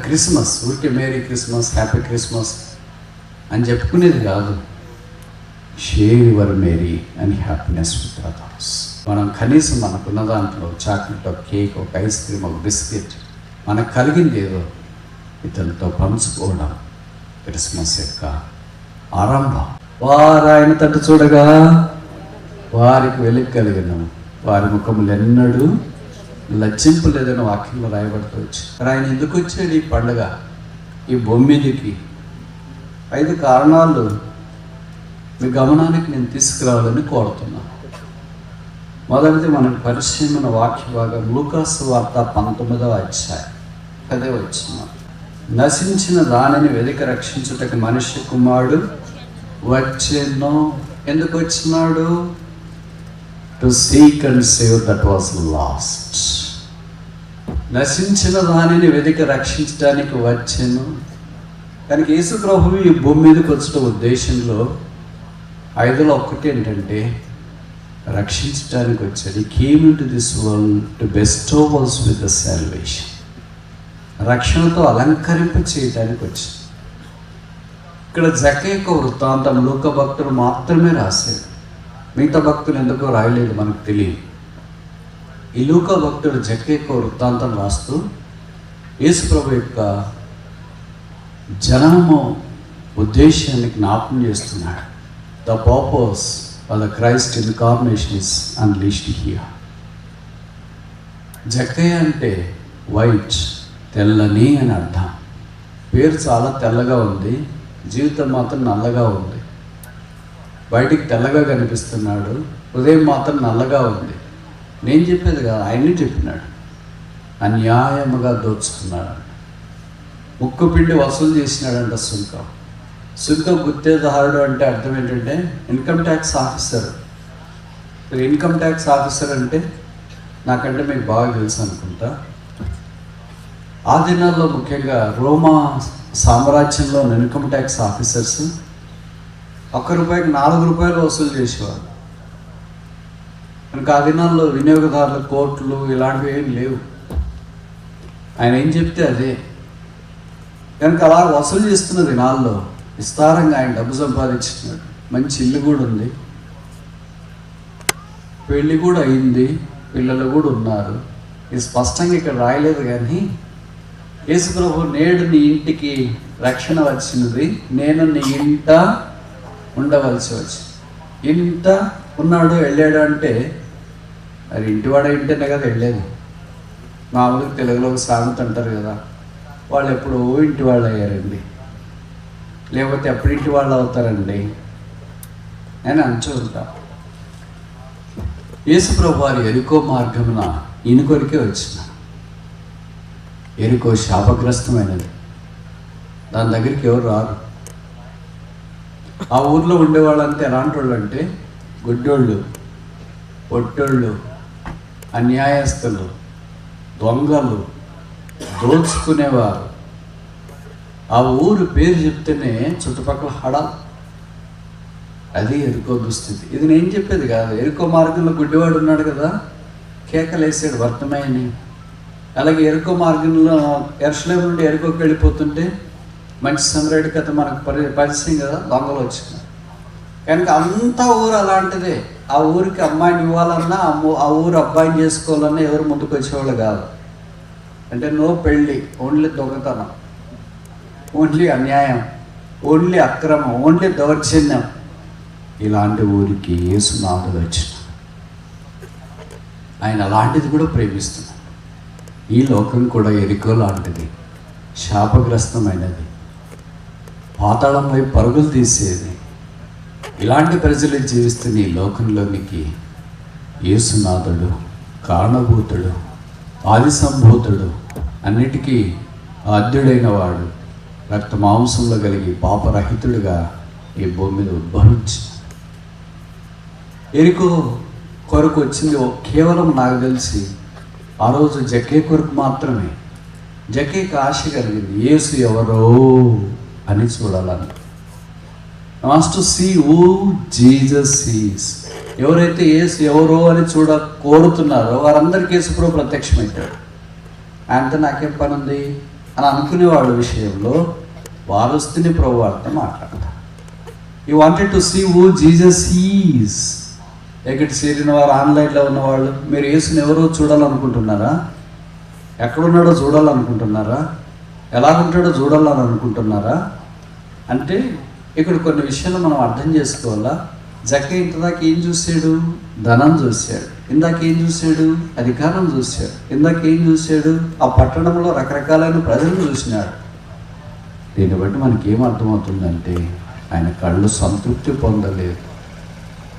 Christmas ఊరికే merry Christmas, happy Christmas అని చెప్పుకునేది కాదు. Share your merry and happiness with others. మనం కనీసం మనకున్న దాంట్లో చాక్లెట్, ఒక కేక్, ఒక ఐస్ క్రీమ్, ఒక బిస్కెట్, మనకు కలిగింది ఏదో ఇతరులతో పంచుకోవడం క్రిస్మస్ యొక్క ఆరంభం. వారు ఆయన తట్టు చూడగా వారికి వెలుగు కలిగిన వారి ముఖములు ఎన్నడూ లజ్జింపలేదని వాక్యంలో రాయబడుతూ వచ్చి. ఆయన ఎందుకు వచ్చాడు ఈ పండుగ, ఈ భూమి మీదకి? 5 కారణాలు మీ గమనానికి నేను తీసుకురావాలని కోరుతున్నాను. మొదటిది మనకు పరిచయమైన వాక్య భాగం లూకాసు వార్త 19వ అధ్యాయం 10వ వచనం. నశించిన దానిని వెదికి రక్షించుటకు మనిషి కుమారుడు వచ్చెను. ఎందుకు వచ్చినాడు? To seek and save that was last. నశించిన దానిని వెదికి రక్షించడానికి వచ్చెను. కనుక యేసు ప్రభువు ఈ భూమి మీదకి వచ్చిన ఉద్దేశంలో 5లో ఒకటి ఏంటంటే రక్షించడానికి వచ్చాడు. He came into this world to bestow us with the salvation. రక్షణతో అలంకరింప చేయడానికి వచ్చింది. ఇక్కడ జక్కయ్య వృత్తాంతం లూకా భక్తుడు మాత్రమే రాశాడు, మిగతా భక్తులు ఎందుకో రాయలేదు మనకు తెలియదు. ఈ లూకా భక్తుడు జక్కయ్య వృత్తాంతం రాస్తూ యేసు ప్రభు యొక్క జనము ఉద్దేశాన్ని జ్ఞాపకం చేస్తున్నాడు. The purpose of the Christ incarnation is unleashed here. జక్కయ్య అంటే వైట్, తెల్లని అని అర్థం. పేరు చాలా తెల్లగా ఉంది, జీవితం మాత్రం నల్లగా ఉంది. బయటికి తెల్లగా కనిపిస్తున్నాడు, హృదయం మాత్రం నల్లగా ఉంది. నేను చెప్పేది కాదు, ఆయన్ని చెప్పినాడు. అన్యాయముగా దోచుకున్నాడు, ముక్కు పిండి వసూలు చేసినాడంట సుంకం. సుంకం గుత్తేదారుడు అంటే అర్థం ఏంటంటే income tax officer. Income tax officer అంటే నాకంటే మీకు బాగా తెలుసు అనుకుంటా. ఆ దినాల్లో ముఖ్యంగా రోమా సామ్రాజ్యంలో ఇన్కమ్ ట్యాక్స్ ఆఫీసర్స్ ₹1 ₹4 వసూలు చేసేవారు. కనుక ఆ దినాల్లో వినియోగదారుల కోర్టులు ఇలాంటివి ఏం లేవు. ఆయన ఏం చెప్తే అదే. కనుక అలా వసూలు చేస్తున్న దినాల్లో విస్తారంగా ఆయన డబ్బు సంపాదించుకున్నాడు. మంచి ఇల్లు కూడా ఉంది, పెళ్ళి కూడా అయింది, పిల్లలు కూడా ఉన్నారు. ఇది స్పష్టంగా ఇక్కడ రాయలేదు, కానీ యేసు ప్రభు నేడు నీ ఇంటికి రక్షణ వచ్చినది, నేను నీ ఇంట ఉండవలసి వచ్చి. ఇంట ఉన్నాడు, వెళ్ళాడు అంటే అది ఇంటివాడ ఇంటనే కదా వెళ్ళేది. మామూలుగా తెలుగులో ఒక సామెత అంటారు కదా, వాళ్ళు ఎప్పుడో ఇంటి వాళ్ళు అయ్యారండి, లేకపోతే ఎప్పుడింటి వాళ్ళు అవుతారండి అని అంటూ ఉంటాం. యేసుప్రభు వారి ఎరుకో మార్గమున ఈయన కొరికే వచ్చిన. ఎరుకో శాపగ్రస్తమైనది, దాని దగ్గరికి ఎవరు రారు. ఆ ఊర్లో ఉండేవాళ్ళంతా ఎలాంటి వాళ్ళు అంటే గుడ్డోళ్ళు, పొట్టోళ్ళు, అన్యాయస్తులు, దొంగలు, దోచుకునేవారు. ఆ ఊరు పేరు చెప్తేనే చుట్టుపక్కల హడాల్. అది ఎరుకో దుస్థితి. ఇది నేను చెప్పేది కాదు. ఎరుకో మార్గంలో గుడ్డివాడు ఉన్నాడు కదా, కేకలేసాడు వర్తమాయని. అలాగే ఎరుకో మార్గంలో యెరూషలేము నుండి ఎరుకోకి వెళ్ళిపోతుంటే మంచి సమరయుడి కథ మనకు పరిచయం కదా, దొంగలు వచ్చినారు. కనుక అంతా ఊరు అలాంటిదే. ఆ ఊరికి అమ్మాయిని ఇవ్వాలన్నా, ఆ ఊరు అబ్బాయిని చేసుకోవాలన్నా ఎవరు ముందుకు వచ్చేవాళ్ళు కాదు. అంటే నో పెళ్ళి, ఓన్లీ దొంగతనం, ఓన్లీ అన్యాయం, ఓన్లీ అక్రమం, ఓన్లీ దౌర్జన్యం. ఇలాంటి ఊరికి యేసునాథుడు వచ్చిన. ఆయన అలాంటిది కూడా ప్రేమిస్తున్నాడు. ఈ లోకం కూడా ఎరికో లాంటిది, శాపగ్రస్తమైనది, పాతాళం వైపు పరుగులు తీసేది. ఇలాంటి ప్రజలు జీవిస్తున్న ఈ లోకంలోనికి యేసునాథుడు కారణభూతుడు, ఆది సంభూతుడు, అన్నిటికీ ఆద్యుడైన వాడు, రక్త మాంసంలో కలిగి పాపరహితుడిగా ఈ భూమి మీద ఉద్భవించి ఎరికో కొరకు వచ్చింది కేవలం నాకు తెలిసి ఆ రోజు జక్కయ్య కొరకు మాత్రమే. జక్కయ్యకి ఆశ కలిగింది, యేసు ఎవరో అని చూడాలని. Wants to see who Jesus is. ఎవరైతే యేసు ఎవరో అని కోరుతున్నారో వారందరికీ యేసు ప్రభు ప్రత్యక్షమవుతాడు. ఆయనతో నాకేం పని ఉంది? అని అనుకునే వాళ్ళ విషయంలో వారు వస్తేనే ప్రభు వారితో మాట్లాడతారు. You wanted to see who Jesus is. ఎక్కడ చేరిన వారు, ఆన్లైన్లో ఉన్నవాళ్ళు, మీరు యేసుని ఎవరో చూడాలనుకుంటున్నారా? ఎక్కడున్నాడో చూడాలనుకుంటున్నారా? ఎలాగుంటాడో చూడాలని అనుకుంటున్నారా? అంటే ఇక్కడ కొన్ని విషయాలు మనం అర్థం చేసుకోవాలా. జక్కయ్య ఇంతదాకా ఏం చూశాడు? ధనం చూశాడు. ఇందాక ఏం చూశాడు? అధికారం చూశాడు. ఇందాక ఏం చూశాడు? ఆ పట్టణంలో రకరకాలైన ప్రజలను చూసినాడు. దీన్ని బట్టి మనకి ఏం అర్థమవుతుందంటే ఆయన కళ్ళు సంతృప్తి పొందలేదు,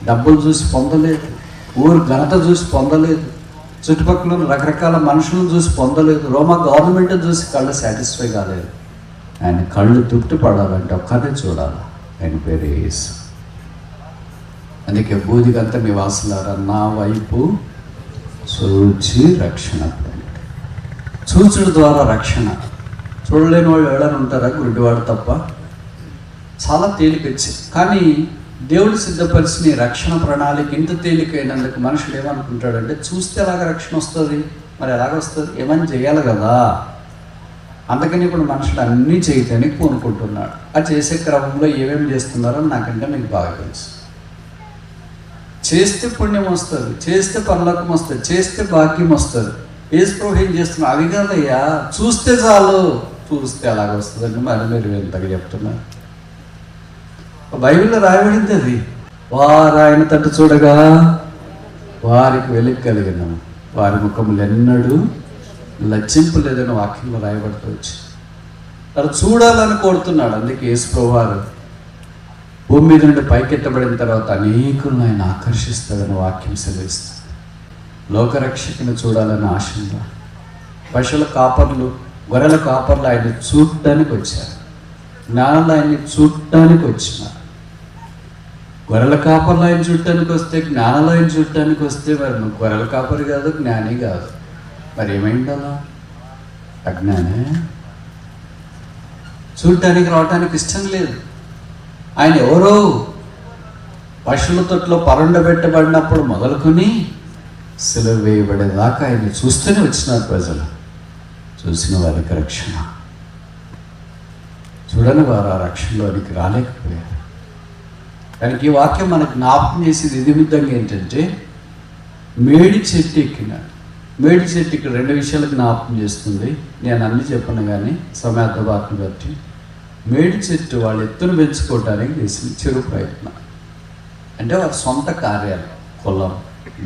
డబ్బులు చూసి పొందలేదు, ఊరు ఘనత చూసి పొందలేదు, చుట్టుపక్కల రకరకాల మనుషులను చూసి పొందలేదు, రోమా గవర్నమెంట్ చూసి కళ్ళు సాటిస్ఫై కాలేదు. ఆయన కళ్ళు తృప్తి పడాలంటే ఒక్కనే చూడాలి, ఆయన పేరు యేసు. అందుకే బూదిగంత నివాసులారా నా వైపు చూచి రక్షణ పొందండి. చూచుడు ద్వారా రక్షణ. చూడలేని వాళ్ళు ఎవరైనా ఉంటారా? గుడ్డివాడు తప్ప. చాలా తేలికొచ్చి, కానీ దేవుడు సిద్ధపరిచిన రక్షణ ప్రణాళిక ఇంత తేలికైనందుకు మనుషుడు ఏమనుకుంటాడంటే, చూస్తే ఎలాగ రక్షణ వస్తుంది, మరి ఎలాగ వస్తుంది, ఏమని చేయాలి కదా. అందుకని ఇప్పుడు మనుషుడు అన్నీ చేయటానికి పూనుకుంటున్నాడు. ఆ చేసే క్రమంలో ఏమేమి చేస్తున్నారో నాకంటే మీకు బాగా తెలుసు. చేస్తే పుణ్యం వస్తుంది, చేస్తే పరలోకం వస్తుంది, చేస్తే భాగ్యం వస్తుంది. యేసు ప్రభు ఏం చేస్తున్నారు? అవి కాదయ్యా, చూస్తే చాలు. చూస్తే అలాగ వస్తుందండి. మరి మీరు ఎంతగా చెప్తున్నారు? బైబిల్లో రాయబడింది అది. వారు ఆయన తట్టు చూడగా వారికి వెలుగు కలిగిన వారి ముఖములు ఎన్నడూ లజ్జింపలేదని వాక్యంలో రాయబడుతూ తను చూడాలని కోరుతున్నాడు. అందుకే యేసు ప్రభు వారు భూమి మీద నుండి పైకెత్తబడిన తర్వాత అనేకులను ఆయన ఆకర్షిస్తాడని వాక్యం సెలవిస్తుంది. లోకరక్షకుని చూడాలని ఆశంగా పశువుల కాపర్లు, గొర్రెల కాపర్లు ఆయన్ని చూడటానికి వచ్చారు. జ్ఞానంలో ఆయన్ని చూడటానికి వచ్చినారు. గొర్రెల కాపర్లు ఆయన చూడటానికి వస్తే, జ్ఞానంలో ఆయన చూడటానికి వస్తే, మరి నువ్వు గొర్రెల కాపరి కాదు, జ్ఞాని కాదు. మరి ఏమైంది అలా? అజ్ఞానే. చూడటానికి రావటానికి ఇష్టం లేదు. ఆయన ఎవరో పశువుల తొట్లో పరుండబెట్టబడినప్పుడు మొదలుకొని సిలువ వేయబడేదాకా ఆయన చూస్తూనే వచ్చినారు ప్రజలు. చూసిన వారికి రక్షణ, చూడని వారు ఆ రక్షణలోనికి రాలేకపోయారు. దానికి ఈ వాక్యం మనకు జ్ఞాపకం చేసేది ఇది విధంగా ఏంటంటే, మేడి చెట్టు ఎక్కినాడు. మేడి చెట్టు ఇక్కడ రెండు విషయాలు జ్ఞాపకం చేస్తుంది. నేను అన్నీ చెప్పను కానీ సమయార్థబాటును బట్టి, మేడి చెట్టు వాళ్ళ ఎత్తును పెంచుకోవడానికి చేసిన చిరు ప్రయత్నం. అంటే వారి సొంత కార్యాలు, కులం,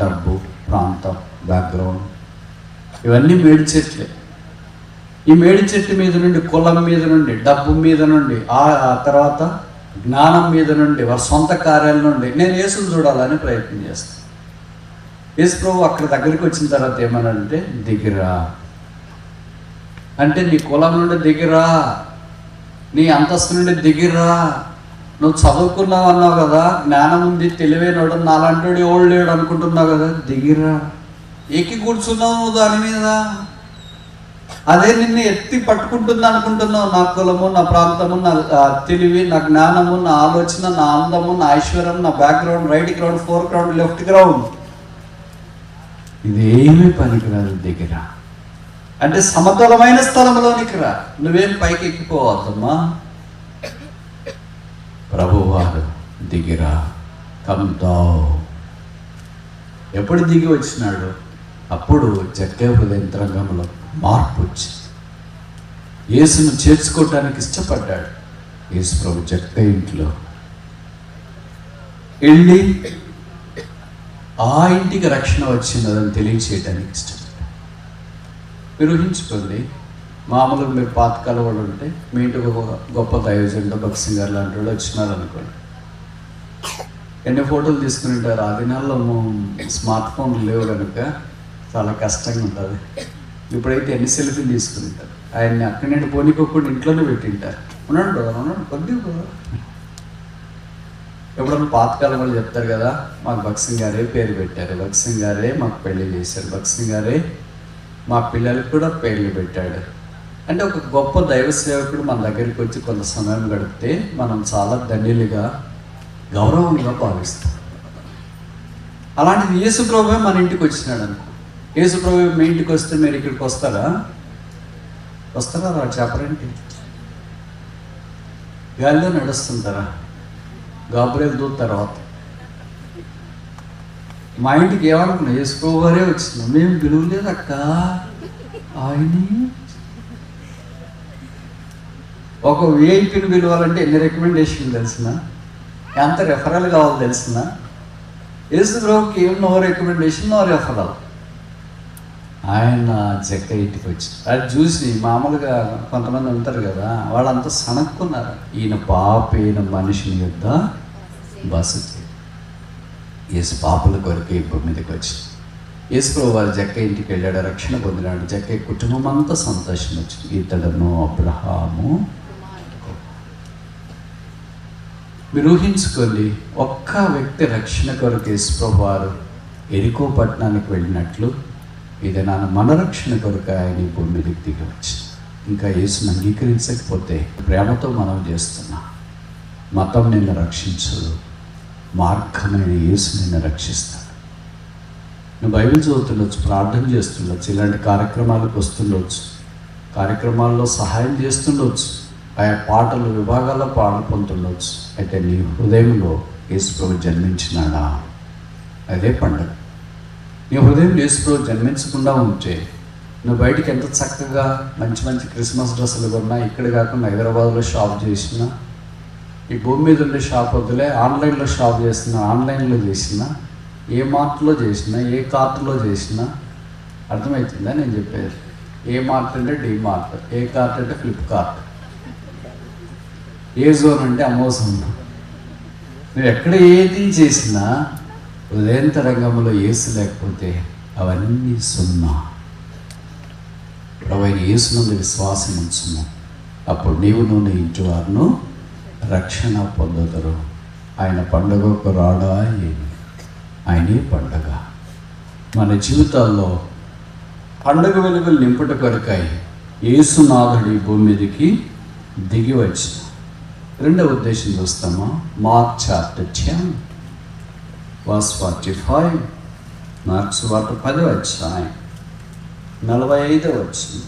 డబ్బు, ప్రాంతం, బ్యాక్గ్రౌండ్, ఇవన్నీ మేడి చెట్లే. ఈ మేడి చెట్టు మీద నుండి, కులం మీద నుండి, డబ్బు మీద నుండి, ఆ తర్వాత జ్ఞానం మీద నుండి, వారి సొంత కార్యాల నుండి నేను యేసుని చూడాలని ప్రయత్నం చేస్తాను. యేసు ప్రభు అక్కడ దగ్గరికి వచ్చిన తర్వాత ఏమనంటే, దిగిరా అంటే, నీ కులం నుండి దిగిరా, నీ అంతస్తు నుండి దిగిరా, నువ్వు చదువుకున్నావు అన్నావు కదా, జ్ఞానం ఉంది, తెలివైనడు, నాలంటాడు ఎవడు లేడు అనుకుంటున్నావు కదా, దిగిరా. ఎక్కి కూర్చున్నావు నువ్వు దాని మీద, అదే నిన్ను ఎత్తి పట్టుకుంటుంది అనుకుంటున్నావు. నా కులము, నా ప్రాంతము, నా తెలివి, నా జ్ఞానము, నా ఆలోచన, నా అందము, నా ఐశ్వర్యం, నా background, right ground, four ground, left ground, ఇదేమీ పనికిరాదు. దగ్గర అంటే సమతలమైన స్థలంలోనికి రా, నువ్వేం పైకి ఎక్కిపోవద్దమ్మా. ప్రభువారు దిగిరా, కమ్తావు. ఎప్పుడు దిగి వచ్చినాడు? అప్పుడు జక్కయ్య హృదయంతరంగంలో మార్పు వచ్చింది. యేసును చేర్చుకోవటానికి ఇష్టపడ్డాడు. యేసు ప్రభు జక్కయ్య ఇంట్లో వెళ్ళి ఆ ఇంటికి రక్షణ వచ్చిందని తెలియచేయడానికి ఇష్టపడ్డాడు. మీరు ఊహించుకోండి, మామూలుగా మీరు పాతకాల వాళ్ళు ఉంటే, మీ ఇంటికి ఒక గొప్ప దైవజనుడు, భక్సింగ్ గారు లాంటి వాళ్ళు వచ్చినారు అనుకోండి, ఎన్ని ఫోటోలు తీసుకుని ఉంటారు. ఆ దినాల్లో స్మార్ట్ ఫోన్లు లేవు కనుక చాలా కష్టంగా ఉంటుంది. ఇప్పుడైతే ఎన్ని సెల్ఫీలు తీసుకుంటారు. ఆయన్ని అక్కడి నుండి పోనీకోకుండా ఇంట్లోనే పెట్టింటారు. ఉన్నాడు కదా, ఉన్నాడు కొద్దిగా కదా. ఎప్పుడన్నా పాతకాలం వాళ్ళు చెప్తారు కదా, మాకు భక్సింగ్ గారే పేరు పెట్టారు, భక్సింగ్ గారే మాకు పెళ్లి చేశారు, భక్సింగ్ గారే మా పిల్లలకు కూడా పేర్లు పెట్టాడు. అంటే ఒక గొప్ప దైవ సేవకుడు మన దగ్గరికి వచ్చి కొంత సమయం గడిపితే మనం చాలా ధన్యులుగా, గౌరవంగా భావిస్తాం. అలాంటిది యేసు ప్రభువే మన ఇంటికి వచ్చినాడు అనుకో. యేసు ప్రభు మీ ఇంటికి వస్తే మీరు ఇక్కడికి వస్తారా? వస్తారా రా చెప్పరేంటి? గాలిలో నడుస్తుంటారా? గాబ్రియల్ దూత తర్వాత మా ఇంటికి ఏమనుకున్నా, వేసుకోవారే వచ్చింది. మేము పిలువలేదు అక్క ఆయన్ని. ఒక విఐపిని పిలవాలంటే ఎన్ని రికమెండేషన్లు తెలిసిన, ఎంత రెఫరల్ కావాలో తెలిసిన. యేసుప్రభుకి ఏం నో రికమెండేషన్, నో రెఫరల్. ఆయన జక్క ఇంటికి వచ్చి అది చూసి మామూలుగా కొంతమంది ఉంటారు కదా, వాళ్ళంతా సనక్కున్నారు. ఈయన పాపైన మనిషిని యొద్ద బస చేయి. యేసు పాపుల కొరకు ఈ భూమి మీదకి వచ్చి యేసుప్రభు వారి జక్క ఇంటికి వెళ్ళాడు, రక్షణ పొందినాడు. జక్క కుటుంబం అంతా సంతోషం వచ్చింది. ఇతడును అబ్రహాము. మీరు ఊహించుకోండి, ఒక్క వ్యక్తి రక్షణ కొరకు యేసుప్రభు వారు ఎరికో పట్టణానికి వెళ్ళినట్లు ఇది మన రక్షణ కొరకు ఆయన ఈ భూమి మీదకి దిగి వచ్చింది. ఇంకా యేసుని అంగీకరించకపోతే ప్రేమతో మనం చేస్తున్నా. మతం నిన్ను రక్షించదు, మార్గమైన యేసు నిన్ను రక్షిస్తాడు. నువ్వు బైబిల్ చదువుతుండొచ్చు, ప్రార్థన చేస్తుండొచ్చు, ఇలాంటి కార్యక్రమాలకు వస్తుండొచ్చు, కార్యక్రమాల్లో సహాయం చేస్తుండొచ్చు, ఆయా పాటలు విభాగాల్లో పాడుకుంటుండొచ్చు. అయితే నీ హృదయంలో యేసుప్రభు జన్మించినాడా? అదే పండుగ. నీ హృదయం యేసుప్రభు జన్మించకుండా ఉంటే నువ్వు బయటికి ఎంత చక్కగా మంచి మంచి క్రిస్మస్ డ్రెస్సులు కొన్నా, ఇక్కడ కాకుండా హైదరాబాద్లో షాప్ చేసినా, ఈ భూమి మీద ఉండే షాప్ వద్దులే, ఆన్లైన్లో షాప్ చేసినా, ఆన్లైన్లో చేసినా, ఏ మార్ట్లో చేసినా, ఏ కార్ట్లో చేసినా, అర్థమవుతుందా నేను చెప్పేది? ఏ మార్ట్ అంటే డీమార్ట్, ఏ కార్ట్ అంటే ఫ్లిప్కార్ట్, ఏ జోన్ అంటే అమోజాన్. నువ్వు ఎక్కడ ఏది చేసినా హృదయంతరంగంలో యేసు లేకపోతే అవన్నీ సున్నా. ప్రభువైన యేసు నందు విశ్వాసం ఉంచుము, అప్పుడు నీవు నీ ఇంటి వారును రక్షణ పొందుతారు. ఆయన పండుగకు రాడా? ఏమి ఆయనే పండుగ. మన జీవితాల్లో పండుగ వెలుగులు నింపుట కొరకై యేసునాథుడి భూమి మీదకి దిగి వచ్చి రెండవ ఉద్దేశం చూస్తామా? Mark chapter 10 verse 45. మార్క్స్ వార్త 10వ అధ్యాయం 45వ వచనం.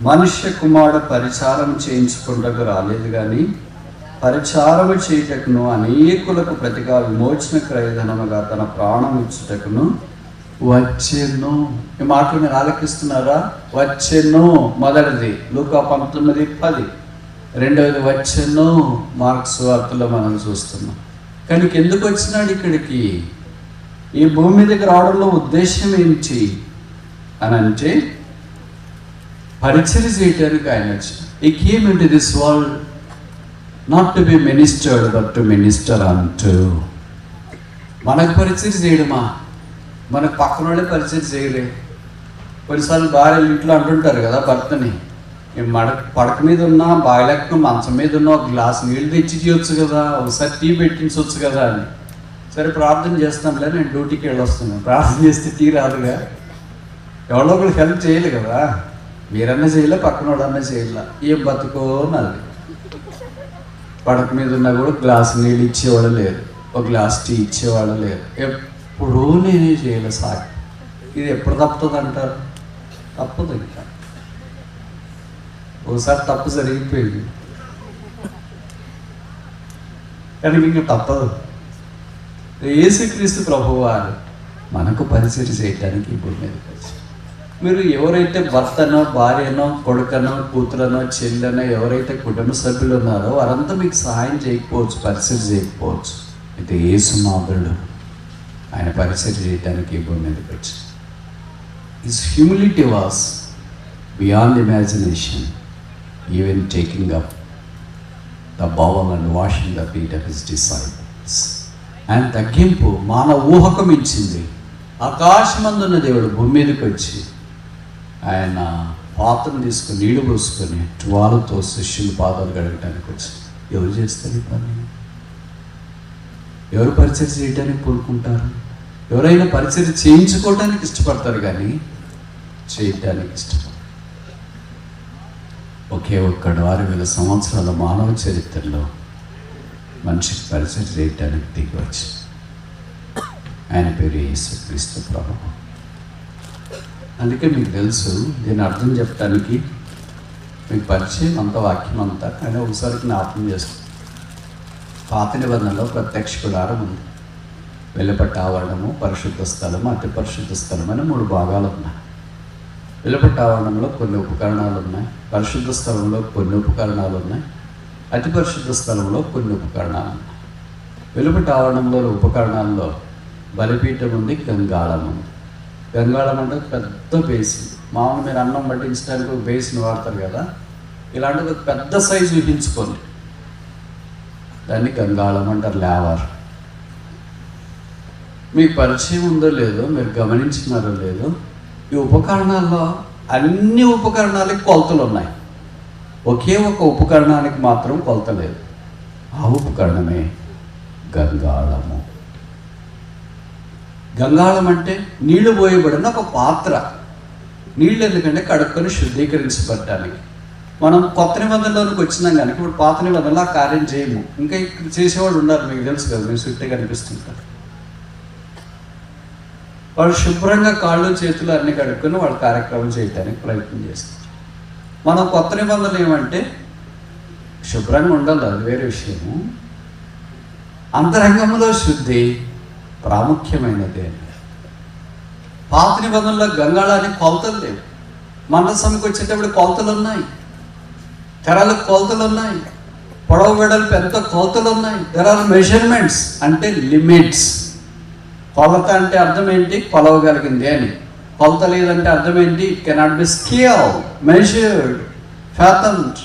మనుష్య కుమారుడు పరిచారం చేయించుకుంటకు రాలేదు కానీ పరిచారము చేయుటకును అనేకులకు ప్రతిగా విమోచన క్రయధనముగా తన ప్రాణం ఇచ్చుటకును వచ్చెను. ఈ మాటలు మీరు ఆలకిస్తున్నారా? వచ్చెను మొదటిది లూకా 19:10, రెండవది వచ్చెను మార్క్స్ వార్తలో మనం చూస్తున్నాం. కానీ ఎందుకు వచ్చినాడు ఇక్కడికి? ఈ భూమి మీదకి రావడంలో ఉద్దేశం ఏంటి అని అంటే పరిచర్య చేయటానికి ఆయన వచ్చాడు. He came into this world not to be ministered but to minister unto. మనకు పరిచర్య చేయడమా? మనకు పక్కన వాళ్ళే పరిచర్య చేయలే. కొన్నిసార్లు భార్యలు ఇంట్లో అంటుంటారు కదా భర్తని, పడక మీద ఉన్నా, బాయిలెక్క మంచం మీద ఉన్నా ఒక గ్లాస్ నీళ్ళు తెచ్చి చేయొచ్చు కదా, ఒకసారి టీ పెట్టించవచ్చు కదా అని. సరే ప్రార్థన చేస్తానులే, నేను డ్యూటీకి వెళ్ళొస్తున్నాను. ప్రార్థన చేస్తే టీ రాదుగా, ఎవరో ఒకరు హెల్ప్ చేయలే కదా. మీరన్నా చేయలే, పక్కన వాళ్ళన్నా చేయలే. ఏం బతుకో నాది. పడక మీద ఉన్నా కూడా గ్లాస్ నీళ్ళు ఇచ్చేవాళ్ళు లేరు, ఒక గ్లాస్ టీ ఇచ్చేవాళ్ళు లేరు. ఎప్పుడూ నేనే చేయలే సార్. ఇది ఎప్పుడు తప్పుతుంది అంటారు? తప్పదు. ఇంకా ఒకసారి తప్పు జరిగిపోయింది, కానీ ఇంకా తప్పదు. యేసుక్రీస్తు ప్రభువారు మనకు పరిచర్య చేయడానికి భూమి మీదకి వచ్చారు. మీరు ఎవరైతే భర్తనో, భార్యనో, కొడుకనో, కూతురనో, చెల్లెనో, ఎవరైతే కుటుంబ సభ్యులు ఉన్నారో వారంతా మీకు సహాయం చేయకపోవచ్చు, పరిచర్య చేయకపోవచ్చు. అయితే యేసునాథుడు ఆయన పరిచర్య చేయడానికి భూమి మీదకి వచ్చారు. His humility was beyond imagination, even taking up the bowl and washing the feet of his disciples. ఆయన తగ్గింపు మానవ ఊహకు మించింది. ఆకాశమందున్న దేవుడు భూమి మీదకి వచ్చి ఆయన పాత్రను తీసుకొని నీళ్లు పోసుకొని టువాలుతో శిష్యులు పాదాలు కడగటానికి వచ్చి. ఎవరు చేస్తారు ఈ పని? ఎవరు పరిచర్య చేయడానికి కోరుకుంటారు? ఎవరైనా పరిచర్య చేయించుకోవడానికి ఇష్టపడతారు కానీ చేయటానికి ఇష్టపడతారు. ఒకే ఒక్కడు 6000 సంవత్సరాల మానవ చరిత్రలో మనిషికి పరిచయం చేయటానికి దిగి వచ్చి ఆయన పేరు యేసుక్రీస్తు ప్రభువు. అందుకే మీకు తెలుసు, దీని అర్థం చెప్పడానికి మీకు పరిచయం అంతా, వాక్యం అంతా, కానీ ఒకసారి జ్ఞాపకం చేస్తుంది. పాత నిబంధనలో ప్రత్యక్ష గుడారం ఉంది. వెలుపట ఆవరణము, పరిశుద్ధ స్థలము, అతి పరిశుద్ధ స్థలం అని 3 భాగాలు ఉన్నాయి. వెలుపట ఆవరణంలో కొన్ని ఉపకరణాలు ఉన్నాయి, పరిశుద్ధ స్థలంలో కొన్ని ఉపకరణాలు ఉన్నాయి, అతి పరిశుద్ధ స్థలంలో కొన్ని ఉపకరణాలు ఉన్నాయి. వెలుపట ఆవరణంలో ఉపకరణాల్లో బలిపీఠం ఉంది, గంగాళం ఉంది. గంగాళం అంటే పెద్ద బేసిన్. మామూలు మీరు అన్నం పట్టించడానికి ఒక బేసిన్ వాడతారు కదా, ఇలాంటిది పెద్ద సైజు ఊహించుకోండి. దాన్ని గంగాళం అంటారు, లేవర్. మీకు పరిచయం ఉందో లేదో, మీరు గమనించినారో లేదో, ఈ ఉపకరణాల్లో అన్ని ఉపకరణాలకి కొలతలు ఉన్నాయి. ఒకే ఒక ఉపకరణానికి మాత్రం కొలత లేదు. ఆ ఉపకరణమే గంగాళము. గంగాళం అంటే నీళ్లు పోయబడిన ఒక పాత్ర. నీళ్ళు ఎందుకంటే కడుక్కొని శుద్ధీకరించబడటానికి. మనం కొత్త నిబంధనలోనికి వచ్చినాం కనుక ఇప్పుడు పాత నిబంధనలు ఆ కార్యం చేయము. ఇంకా ఇక్కడ చేసేవాళ్ళు ఉన్నారు, మీకు తెలుసు కదా, మీరు చుట్టే కనిపిస్తుంటారు. వాళ్ళు శుభ్రంగా కాళ్ళు చేతులు అన్నీ కడుక్కొని వాళ్ళ కార్యక్రమం చేయడానికి ప్రయత్నం చేస్తారు. మనం కొత్త నిబంధనలు ఏమంటే శుభ్రంగా ఉండాలి, అది వేరే విషయము. అంతరంగంలో శుద్ధి ప్రాముఖ్యమైనదే. పాత నిబంధనలో గంగాళానికి కొలతలు లేవు. మందసంకి వచ్చేటప్పుడు కొలతలు ఉన్నాయి, తెరలకు కొలతలు ఉన్నాయి, పొడవు వెడల్పు ఎంత కొలతలు ఉన్నాయి. దెర్ ఆర్ మెజర్మెంట్స్, అంటే లిమిట్స్. కొలత అంటే అర్థం ఏంటి? కొలవగలిగింది అని. కొలత లేదంటే అర్థం ఏంటి? It cannot be scale, measured, fathomed.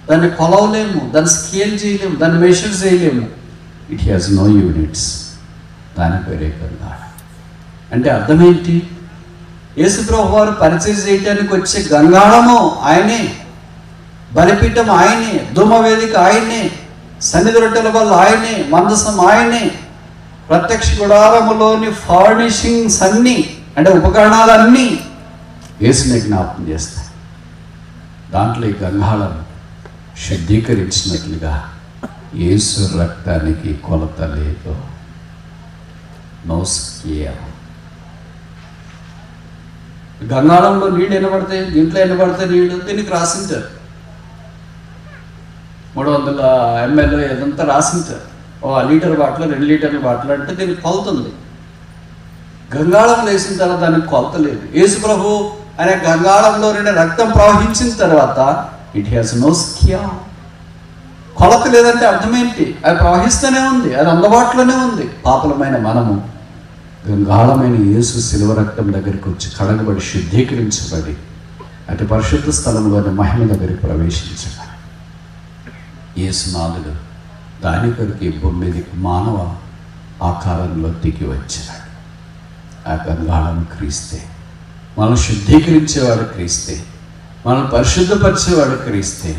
దాన్ని కొలవలేము, దాన్ని స్కేల్ చేయలేము, దాన్ని మెజర్ చేయలేము. It has no units. దాని పేరే గంగాళం. అంటే అర్థం ఏంటి? యేసుప్రభు వారు పరిచయం చేయడానికి వచ్చే గంగాళము ఆయనే, బలిపీఠం ఆయనే, ధూమవేదిక ఆయనే, సన్నిధి రొట్టెల వల్ల ఆయనే, మందసం ఆయనే, ప్రత్యక్ష గుడారములోని ఫర్నిషింగ్స్ అన్నీ, అంటే ఉపకరణాలన్నీ యేసుని జ్ఞాపకం చేస్తాయి. దాంట్లో ఈ గంగాళం శుద్ధీకరించినట్లుగా యేసు రక్తానికి కొలత లేదు. No scale. గంగాళంలో నీళ్ళు ఎన్నబడతాయి, దీంట్లో ఎన్నబడతాయి నీళ్ళు, దీనికి రాసింటారు. 300 ml ఏదంతా రాసింటారు. లీటర్ బాటిల్, 2 లీటర్ల బాటిల్ అంటే దీనికి కొలత ఉంది. గంగాళం వేసిన తర్వాత దానికి కొలత లేదు. యేసు ప్రభు అనే గంగాళంలో రక్తం ప్రవహించిన తర్వాత ఇట్ హ్యాస్ నో స్కేల్. కొలత లేదంటే అర్థం ఏంటి? అది ప్రవహిస్తూనే ఉంది, అది అందుబాటులోనే ఉంది. పాపలమైన మనము గంగాళమైన యేసు శిలువ రక్తం దగ్గరికి వచ్చి కడగబడి శుద్ధీకరించబడి అటు పరిశుద్ధ స్థలంలోని మహిమ దగ్గరికి ప్రవేశించగా యేసునాథుడు దాని కొరకు ఈ భూమి మీదకి మానవ ఆకారంలో దిగి వచ్చాడు. ఆ గంగాళం క్రీస్తే. మనం శుద్ధీకరించేవాడు క్రీస్తే, మనం పరిశుద్ధపరిచేవాడు క్రీస్తే,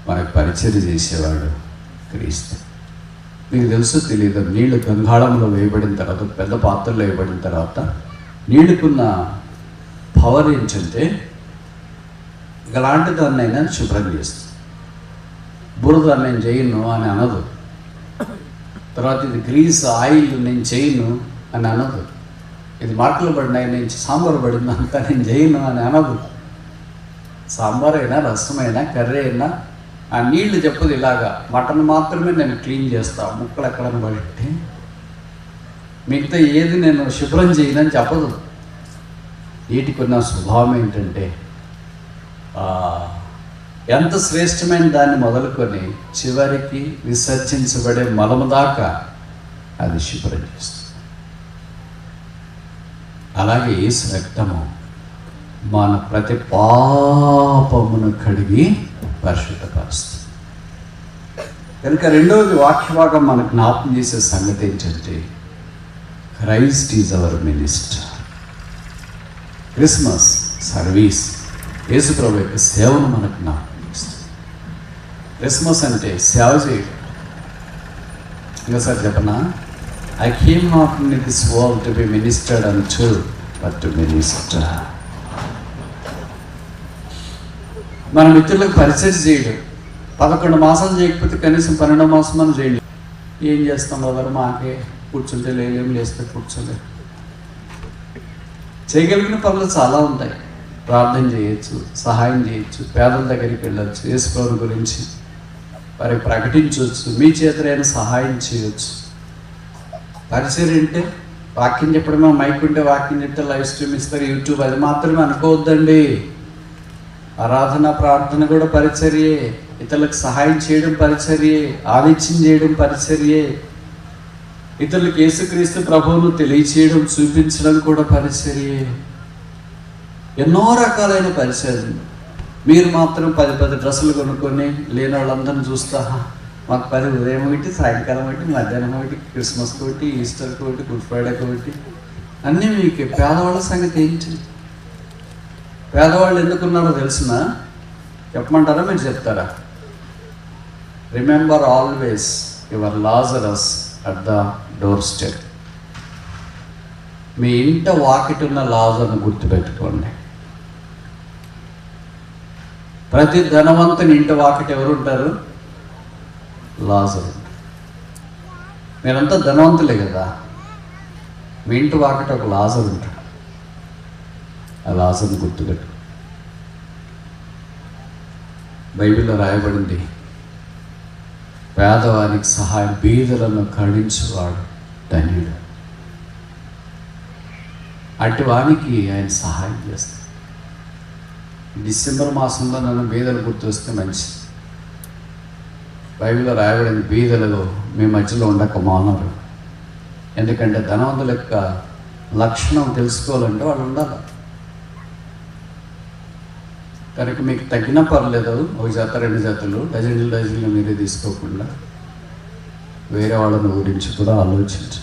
మనకు పరిచర్య చేసేవాడు క్రీస్తే. మీకు తెలుసు తెలియదు, నీళ్లు గంగాళంలో వేయబడిన తర్వాత, పెద్ద పాత్రలో వేయబడిన తర్వాత నీళ్ళకున్న పవర్ ఏంటంటే ఇలాంటి దాన్నైనా శుభ్రం చేస్తుంది. బురద నేను చేయను అని అనదు. తర్వాత ఇది గ్రీస్, ఆయిల్ నేను చేయను అని అనదు. ఇది మార్కులు పడినాయి, నేను సాంబార్ పడింది అంతా నేను చేయను అని అనదు. సాంబార్ అయినా, రసమైనా, కర్రీ అయినా ఆ నీళ్లు చెప్పదు ఇలాగా మటన్ మాత్రమే నేను క్లీన్ చేస్తాను, ముక్కలు ఎక్కడని పడితే మిగతా ఏది నేను శుభ్రం చేయనని చెప్పదు. వీటికున్న స్వభావం ఏంటంటే ఎంత శ్రేష్టమైన దాన్ని మొదలుకొని చివరికి విసర్జించబడే మలము దాకా అది శుభ్రం చేస్తుంది. అలాగే యేసు రక్తము మన ప్రతి పాపమును కడిగి పరిశుద్ధపరుస్తుంది. కనుక రెండవది వాక్యభాగం మనకు జ్ఞాపకం చేసే సంగతి ఏంటంటే Christ is our minister. Christmas service యేసు ప్రభు యొక్క సేవను మనకు జ్ఞాపకం చేస్తుంది. క్రిస్మస్ అంటే సేవ చేయడం. ఇంకోసారి చెప్పనా, I came not in this world to be ministered అంటూ బట్ టు మినిస్టర్. మన మిత్రులకు పరిచయం చేయడం. 11 మాసాలు చేయకపోతే కనీసం 12వ మాసం మనం చేయలేం. ఏం చేస్తాం ఎవరు, మాకే కూర్చుంటే లేలేం, లేస్తే కూర్చోలేం. చేయగలిగిన పనులు చాలా ఉంటాయి. ప్రార్థన చేయొచ్చు, సహాయం చేయొచ్చు, పేదల దగ్గరికి వెళ్ళొచ్చు, యేసుప్రభుని గురించి వారికి ప్రకటించవచ్చు, మీ చేతులైన సహాయం చేయొచ్చు. పరిచయం అంటే వాక్యం చెప్పడమే, మైక్ ఉంటే వాక్యం చెప్తే లైవ్ స్ట్రీమ్ ఇస్తారు, యూట్యూబ్, అది మాత్రమే అనుకోవద్దండి. ఆరాధన ప్రార్థన కూడా పరిచర్యే, ఇతరులకు సహాయం చేయడం పరిచర్యే, ఆలోచన చేయడం పరిచర్యే, ఇతరులకు యేసుక్రీస్తు ప్రభువును తెలియచేయడం, చూపించడం కూడా పరిచర్యే. ఎన్నో రకాలైన పరిచర్యలు. మీరు మాత్రం 10 డ్రెస్సులు కొనుక్కొని లేని వాళ్ళందరినీ చూస్తా, మాకు 10 ఉదయం ఒకటి, సాయంకాలం ఒకటి, మధ్యాహ్నం ఒకటి, క్రిస్మస్కి ఒకటి, ఈస్టర్కి ఒకటి, గుడ్ ఫ్రైడేకి ఒకటి, అన్నీ మీకు. పేదవాళ్ళ సంగతి ఏంటి? పేదవాళ్ళు ఎందుకున్నారో తెలిసిన చెప్పమంటారా, మీరు చెప్తారా? Remember always your Lazarus at the door step. మీ ఇంట వాకిటి ఉన్న లాజర్ను గుర్తుపెట్టుకోండి. ప్రతి ధనవంతుని ఇంట వాకిటి ఎవరు ఉంటారు? లాజరు. మీరంతా ధనవంతులే కదా, మీ ఇంటి వాకిటి ఒక లాజరు ఉంటాడు. ఆ లాజర్ని గుర్తుపెట్టు. బైబిల్లో రాయబడింది, పేదవానికి సహాయం, బీదలను కరుణించువాడు ధన్యుడు. అటు వానికి ఆయన సహాయం చేస్తాడు. డిసెంబర్ మాసంలో నన్ను బీదలు గుర్తొస్తే మంచిది. బైబిల్లో రాయబడింది, బీదలు మీ మధ్యలో ఉండక మానరు. ఎందుకంటే ధనవంతుల యొక్క లక్షణం తెలుసుకోవాలంటే వాళ్ళు ఉండాలి. కనుక మీకు తగ్గినా పర్లేదు, ఒక జత 2 జతలు, డజన్లు మీరే తీసుకోకుండా వేరే వాళ్ళని గురించి కూడా ఆలోచించండి.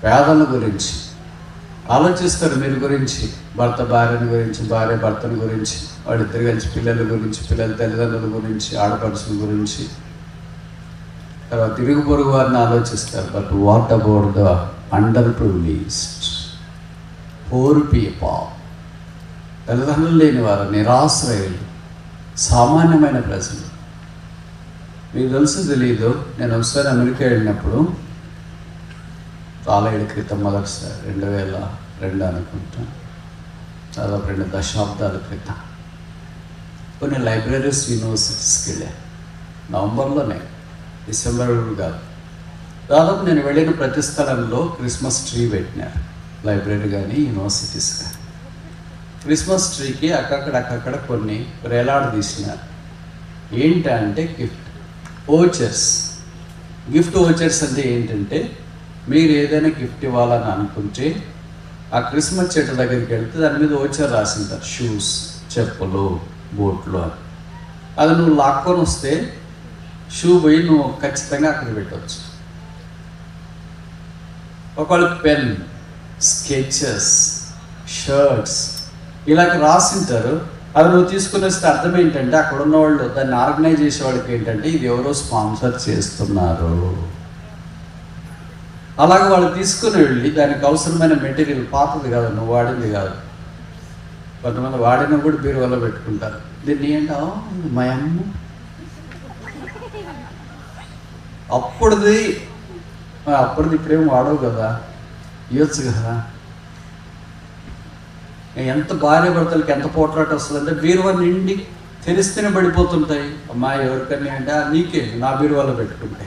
పేదల గురించి ఆలోచిస్తారు, మీరు గురించి, భర్త భార్యను గురించి, భార్య భర్తను గురించి, వాళ్ళిద్దరు కలిసి పిల్లల గురించి, పిల్లల తల్లిదండ్రుల గురించి, ఆడపడుచుల గురించి, తర్వాత తిరుగు పొరుగు వారిని ఆలోచిస్తారు. But what about the under privileged, poor people, తల్లిదండ్రులు లేని వారు, నిరాశ్రయులు, సామాన్యమైన ప్రజలు. మీకు తెలుసు తెలీదు, నేను ఒకసారి అమెరికా వెళ్ళినప్పుడు, చాలా ఏళ్ళ క్రితం, మొదటిసారి 2002 అనుకుంటా, దాదాపు 2 దశాబ్దాల క్రితం, కొన్ని లైబ్రరీస్, యూనివర్సిటీస్కి వెళ్ళాను. నవంబర్లోనే, డిసెంబర్ కాదు. దాదాపు నేను వెళ్ళిన ప్రతి స్థలంలో క్రిస్మస్ ట్రీ పెట్టినారు, లైబ్రరీ కానీ యూనివర్సిటీస్ కానీ. క్రిస్మస్ ట్రీకి అక్కడక్కడ కొన్ని వేలాడదీసినారు. ఏంటంటే గిఫ్ట్ ఓచర్స్. గిఫ్ట్ ఓచర్స్ అంటే ఏంటంటే, మీరు ఏదైనా గిఫ్ట్ ఇవ్వాలని అనుకుంటే ఆ క్రిస్మస్ చెట్టు దగ్గరికి వెళ్తే దాని మీద ఓచర్ రాసింటారు, షూస్, చెప్పులు, బూట్లు అని. అది నువ్వు లాక్కొని వస్తే షూ పోయి నువ్వు ఖచ్చితంగా అక్కడ పెట్టవచ్చు. ఒకవేళ పెన్, స్కెచెస్, షర్ట్స్ ఇలాగ రాసింటారు. అవి నువ్వు తీసుకుని వస్తే అర్థం ఏంటంటే, అక్కడ ఉన్న వాళ్ళు, దాన్ని ఆర్గనైజ్ చేసేవాళ్ళకి ఏంటంటే, ఇది ఎవరో స్పాన్సర్ చేస్తున్నారు. అలాగే వాళ్ళు తీసుకుని వెళ్ళి దానికి అవసరమైన మెటీరియల్, పాతది కాదు, నువ్వు వాడింది కాదు, కొంతమంది వాడిన కూడా బీరువాలో పెట్టుకుంటారు. దీన్ని ఏంటో మా అమ్మ అప్పుడుది ఇప్పుడేం వాడవు కదా, ఇవ్వచ్చు కదా. ఎంత భార్య భర్తలకి ఎంత పోట్లాట వస్తుందంటే, బీరువా నిండి తెరిస్తేనే పడిపోతుంటాయి. అమ్మాయి ఎవరికన్నా అంటే, నీకే, నా బీరువాలో పెట్టుకుంటే.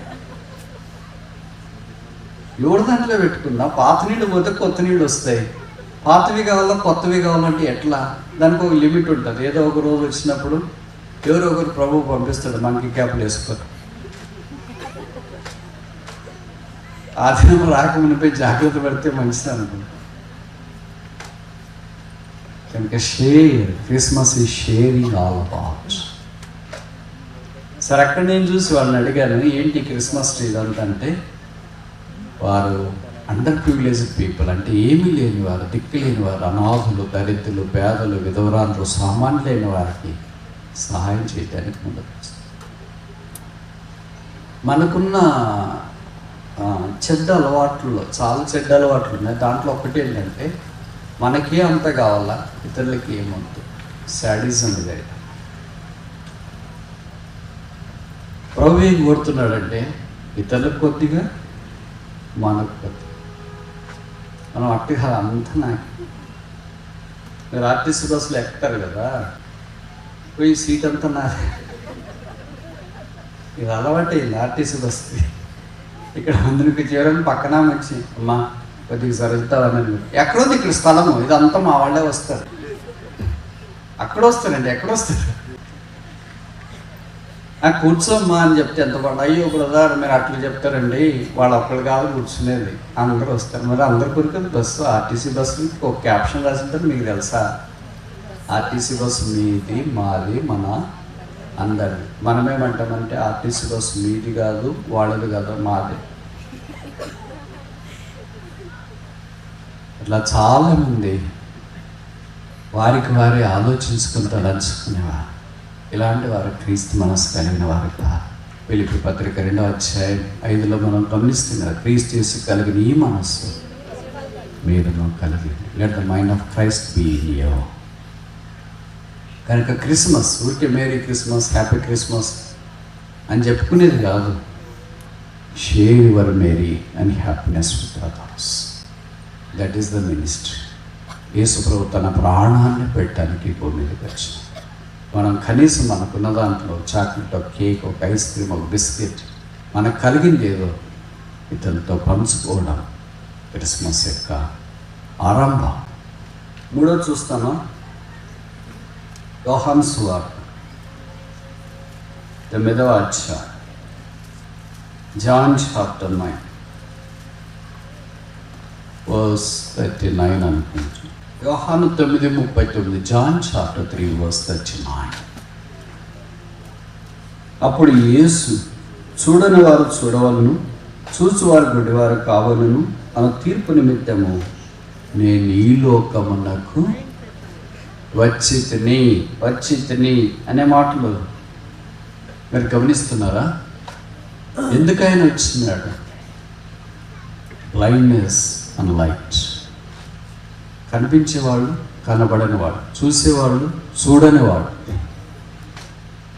ఎవరి దాంట్లో పెట్టుకున్నా పాత నీళ్ళు పోతే కొత్త నీళ్ళు వస్తాయి. పాతవి కావాలా కొత్తవి కావాలంటే ఎట్లా? దానికి ఒక లిమిట్ ఉంటుంది. ఏదో ఒక రోజు వచ్చినప్పుడు ఎవరో ఒకరు ప్రభువు పంపిస్తాడు, మనకి క్యాప్లు వేసుకోరు. ఆ దినం రాకమునిపై జాగ్రత్త పడితే మంచిది అనుకుంటా. కనుక షేర్, క్రిస్మస్ ఈ షేరింగ్ ఆల్ అబౌట్. సరే, అక్కడ నేను చూసి వాళ్ళని అడిగాను, ఏంటి క్రిస్మస్ ట్రీ ఇదంతా అంటే, వారు అండర్ ప్రివిలేజ్డ్ పీపుల్, అంటే ఏమీ లేని వారు, దిక్కు లేని వారు, అనాథులు, దరిద్రులు, పేదలు, విధవరాండ్రు, సామాన్యులైన వారికి సహాయం చేయడానికి ముందుకు వస్తుంది. మనకున్న చెడ్డ అలవాట్లలో చాలా చెడ్డ అలవాట్లు ఉన్నాయి. దాంట్లో ఒకటి ఏంటంటే, మనకే అంత కావాలా, ఇతరులకి ఏమవుతుంది, శాడిజం. ఇది ప్రభు ఏం కోరుతున్నాడంటే, ఇతరులకు కొద్దిగా, మనకు కొద్దిగా. మనం అట్టుగా అంతా నాకు మీరు ఆర్టీసీ బస్సులో ఎక్కుతారు కదా, పోయి సీట్ అంతా నాది. ఇది అలవాటైంది ఆర్టీసీ బస్సుకి. ఇక్కడ అందరికి చేరని పక్కన మంచి అమ్మా కొద్దిగా జరుగుతావని. ఎక్కడుంది ఇక్కడ స్థలము, ఇదంతా మా వాళ్ళే వస్తారు. అక్కడ వస్తారండి, ఎక్కడ వస్తారు? కూర్చోమ్మా అని చెప్తే ఎంత బాగుంది. అయ్యో బ్రదర్ మీరు అట్లా చెప్తారండి, వాళ్ళు ఒక్కళ్ళు కాదు కూర్చునేది, అందరూ వస్తారు. మరి అందరు కొరికది బస్సు. ఆర్టీసీ బస్సు ఒక క్యాప్షన్ రాసింటారు, మీకు తెలుసా? ఆర్టీసీ బస్సు మీది, మాది, మన అందరిది. మనమేమంటామంటే ఆర్టీసీ బస్సు మీది కాదు, వాళ్ళది కాదు, మాది. ఇట్లా చాలామంది వారికి వారే ఆలోచించుకుని తలంచుకునేవారు. ఇలాంటి వారు క్రీస్తు మనసు కలిగిన వారు కాదు. ఫిలిప్పీ పత్రిక 2:5 మనం గమనిస్తున్నారు, క్రీస్తు యేసు కలిగిన ఈ మనస్సు మీరును కలిగింది. Let the mind of Christ be in you. కనుక క్రిస్మస్ ఊరికే మేరీ క్రిస్మస్, హ్యాపీ క్రిస్మస్ అని చెప్పుకునేది కాదు. Share your merry and happiness with others. That is the ministry. యేసు ప్రభు తన ప్రాణాన్ని పెట్టడానికి భూమి మీదకి వచ్చింది. మనం కనీసం మనకున్న దాంట్లో చాక్లెట్, ఒక కేక్, ఒక ఐస్ క్రీమ్, ఒక బిస్కెట్, మనకు కలిగింది ఏదో ఇతనితో పంచుకోవడం క్రిస్మస్ యొక్క ఆరంభం. 3 చూస్తాను, యోహాను సువార్త 9వ అధ్యాయం, జాన్ చాప్టర్ 9 verse 39 అనుకుంటున్నాను. యోహాను 9:39, జాన్ చాప్టర్ 3 verse 39. అప్పుడు యేసు చూడని వారు చూడవలను, చూచువారు గుడ్డివారు కావలను అన్న తీర్పు నిమిత్తము నేను ఈ లోకమునకు వచ్చి తిని అనే మాటలు మీరు గమనిస్తున్నారా? ఎందుకైనా వచ్చినాడు? Blindness and light. కనిపించేవాళ్ళు, కనబడని వాడు, చూసేవాళ్ళు, చూడని వాడు.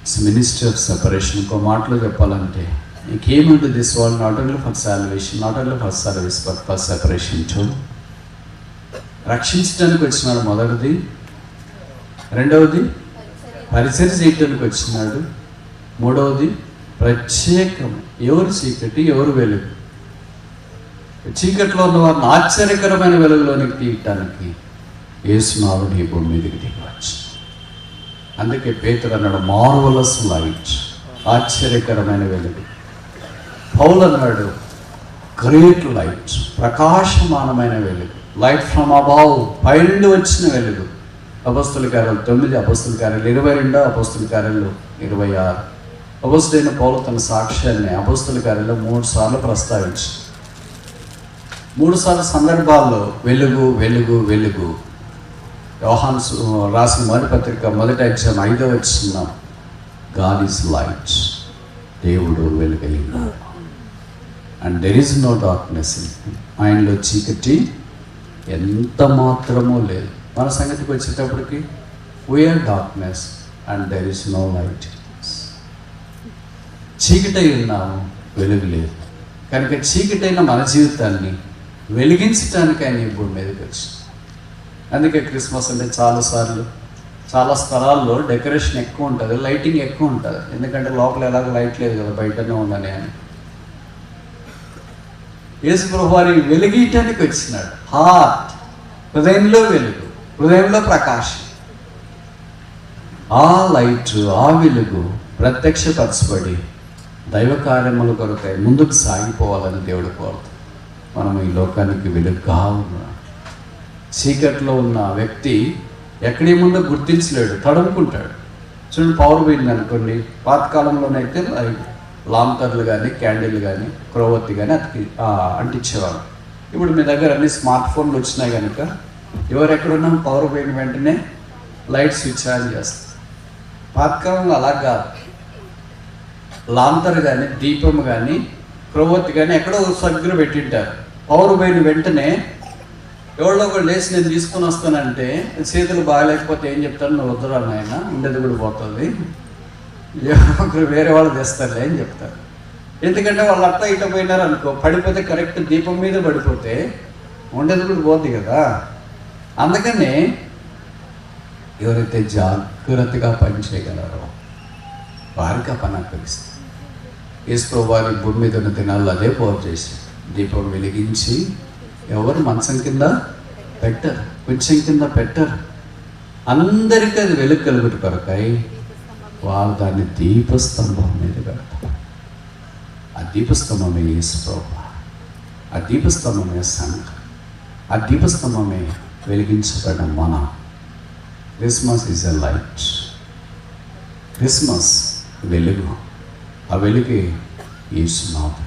It's ministry of separation. ఇంకో మాటలో చెప్పాలంటే, ఈ came into this world not only for salvation, not only for service, but for separation two. రక్షించడానికి వచ్చినాడు మొదటిది. రెండవది పరిచయం చేయడానికి వచ్చినాడు. మూడవది ప్రత్యేకం. ఎవరు చీకటి, ఎవరు వెలుగు? చీకట్లో ఉన్న వారిని ఆశ్చర్యకరమైన వెలుగులోనికి తీయటానికి యేసునాథుడు ఈ భూమి మీదకి దిగవచ్చు. అందుకే పేతురు అన్నాడు మార్వలస్ లైట్, ఆశ్చర్యకరమైన వెలుగు. పౌలు అన్నాడు గ్రేట్ లైట్, ప్రకాశమానమైన వెలుగు. లైట్ ఫ్రమ్ అబౌవ్, పైనుండి వచ్చిన వెలుగు. అపోస్తుల కార్యాలు 9, అపోస్తుల కార్యాలు 22, అపోస్తుల కార్యాలు 26. అపోస్తులైన పౌలు తన సాక్ష్యాన్ని అపోస్తుల కార్యాల్లో 3 సార్లు ప్రస్తావించి 3 సార్లు సందర్భాల్లో వెలుగు వెలుగు వెలుగు. యోహాను రాసిన మొదటి పత్రిక 1వ అధ్యాయం 5వ వచనం, గాడ్ ఈజ్ లైట్, దేవుడు వెలుగైనాడు. And there is no darkness in him, ఆయనలో చీకటి ఎంత మాత్రమూ లేదు. మన సంగతికి వచ్చేటప్పటికి we are darkness and there is no light. చీకటై ఉన్నాము, వెలుగు లేదు. కనుక చీకటైన మన జీవితాన్ని వెలిగించడానికి ఆయన ఈ భూమి మీదకి వచ్చింది. అందుకే క్రిస్మస్ అంటే చాలాసార్లు చాలా స్థలాల్లో డెకరేషన్ ఎక్కువ ఉంటుంది, లైటింగ్ ఎక్కువ ఉంటుంది. ఎందుకంటే లోపల ఎలాగో లైట్ లేదు కదా, బయటనే ఉండని అని. యేసు ప్రభువు వారిని వెలిగించడానికి వచ్చినాడు. హార్ట్, హృదయంలో వెలుగు, హృదయంలో ప్రకాశం. ఆ లైట్, ఆ వెలుగు ప్రత్యక్షపరచబడి దైవ కార్యముల కొరకై ముందుకు సాగిపోవాలని దేవుడు కోరుతాడు. మనం ఈ లోకానికి వెలుగుగా ఉన్నాం. చీకట్లో ఉన్న వ్యక్తి ఎక్కడి ముందో గుర్తించలేడు, తడుముకుంటాడు. చూడండి, పవర్ పోయింది అనుకోండి, పాతకాలంలోనైతే లాంతర్లు కానీ, క్యాండిల్ కానీ, క్రోవత్తి కానీ అంటించేవారు. ఇప్పుడు మీ దగ్గర అన్ని స్మార్ట్ ఫోన్లు వచ్చినాయి కనుక ఎవరెక్కడున్నా పవర్ పోయిన వెంటనే లైట్ స్విచ్ ఆన్ చేస్తారు. పాతకాలంలో అలా కాదు. లాంతర్ కానీ, దీపం కానీ, క్రొవ్వొత్తి కానీ ఎక్కడో సగ్గున పెట్టింటారు. పవర్ పోయిన వెంటనే ఎవరో ఒకళ్ళు లేచి నేను తీసుకొని వస్తానంటే, చేతులు బాగాలేకపోతే ఏం చెప్తాను, నువ్వు వద్దురా నాయన, ఉండేది కూడా పోతుంది, ఒకరు వేరే వాళ్ళు తెస్తారులే అని చెప్తారు. ఎందుకంటే వాళ్ళు అట్లా ఇట్లా పోయినారు అనుకో, పడిపోతే కరెక్ట్ దీపం మీద పడిపోతే ఉండేది కూడా పోతుంది కదా. అందుకని ఎవరైతే జాగ్రత్తగా పనిచేయగలరో వారికి ఆ పని అప్పగిస్తారు. యేసు వారి భూమి మీద ఉన్న దినాల్లో అదే పోరు చేసి దీపం వెలిగించి ఎవరు మంచం కింద పెట్టరు, కొంచెం కింద పెట్టరు. అందరికీ అది వెలుగు కలుగుట కొరకాయి వారు దాన్ని దీపస్తంభం మీద పెడతారు. ఆ దీపస్తంభమే యేసు ప్రభువు, ఆ దీపస్తంభమే సంఘం, ఆ దీపస్తంభమే వెలిగించబడిన మనం. Christmas is a light. Christmas వెలుగు, ఆ వెలుగే యేసునాథుడు.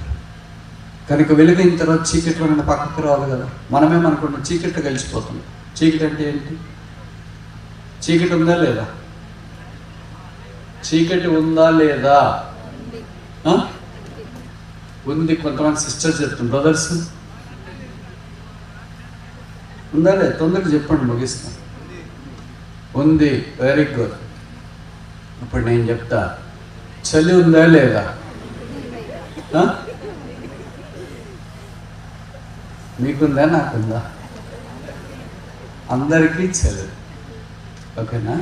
కనుక వెలుగైన తర్వాత చీకట్లో నుండి పక్కకు రావాలి కదా. మనమేమనుకుంటాం చీకట్లో కలిసిపోతున్నాం. చీకటి అంటే ఏంటి? చీకటి ఉందా లేదా? చీకటి ఉందా లేదా? ఉంది. కొంతమంది సిస్టర్స్ చెప్తాం, బ్రదర్స్ ఉందా లేదా? తొందరగా చెప్పండి, ముగిస్తాం. ఉంది, వెరీ గుడ్. ఇప్పుడు నేను చెప్తా, చలి ఉందా లేదా? మీకుందా నాకుందా? అందరికీ చలి, ఓకేనా?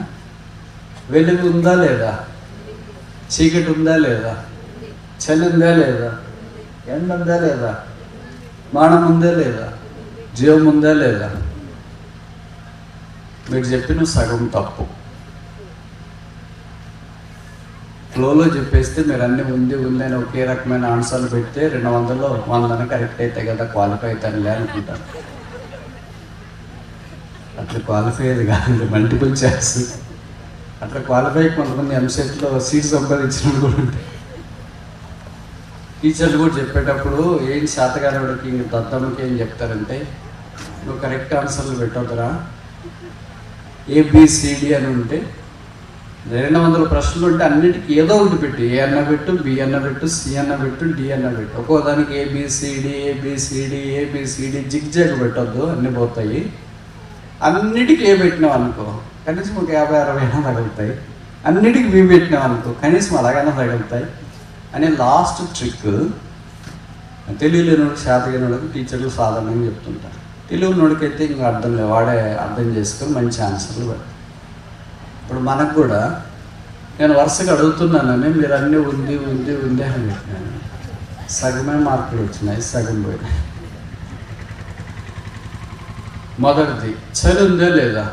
వెలుగు ఉందా లేదా? చీకటి ఉందా లేదా? చలి ఉందా లేదా? ఎండ ఉందా లేదా? మానం ఉందా లేదా? జీవం ఉందా లేదా? మీరు చెప్పిన సగం తప్పు. ఫ్లోలో చెప్పేస్తే మీరు అన్నీ ఉంది అని ఒకే రకమైన ఆన్సర్లు పెడితే 200లో 100 కరెక్ట్ అయితే కదా క్వాలిఫై అవుతానులే అనుకుంటాను. అట్లా క్వాలిఫై అయ్యేది కాదు, మల్టిపుల్ ఛాయిస్. అట్లా క్వాలిఫై కొంతమంది ఎంసెట్లో సీట్ సంపాదించిన కూడా ఉంటాయి. టీచర్లు కూడా చెప్పేటప్పుడు ఏం శాతగానోడికి ఇంక దద్దమ్మకి ఏం చెప్తారంటే, నువ్వు కరెక్ట్ ఆన్సర్లు పెట్టవుతురా, ఏబిసిడి అని ఉంటే 200 ప్రశ్నలు ఉంటే అన్నిటికీ ఏదో ఒకటి పెట్టు. ఏ అన్న పెట్టు, బి అన్న పెట్టు, సి అన్న పెట్టు, డి అన్న పెట్టు. ఒక్కో దానికి ఏబిసిడి జిగ్జాగ్ పెట్టొద్దు, అన్నీ పోతాయి. అన్నిటికీ ఏ పెట్టినావు అనుకో కనీసం ఒక 50-60 అయినా తగులుతాయి. అన్నిటికీ బి పెట్టినావు అనుకో కనీసం అలాగైనా తగులుతాయి అనే లాస్ట్ ట్రిక్ తెలియలేనోడు శాతగానోడికి టీచర్లు సాధారణంగా చెప్తుంటారు. తెలియనోడికైతే ఇంకా అర్థం లేదు, వాడే అర్థం చేసుకొని మంచి ఆన్సర్లు పెడతారు. ఇప్పుడు మనకు కూడా నేను వరుసగా అడుగుతున్నానని మీరు అన్నీ ఉంది అని పెట్టినాను. సగమే మార్కులు వచ్చినాయి, సగం పోయినాయి. మొదటిది చలి ఉందా లేదా?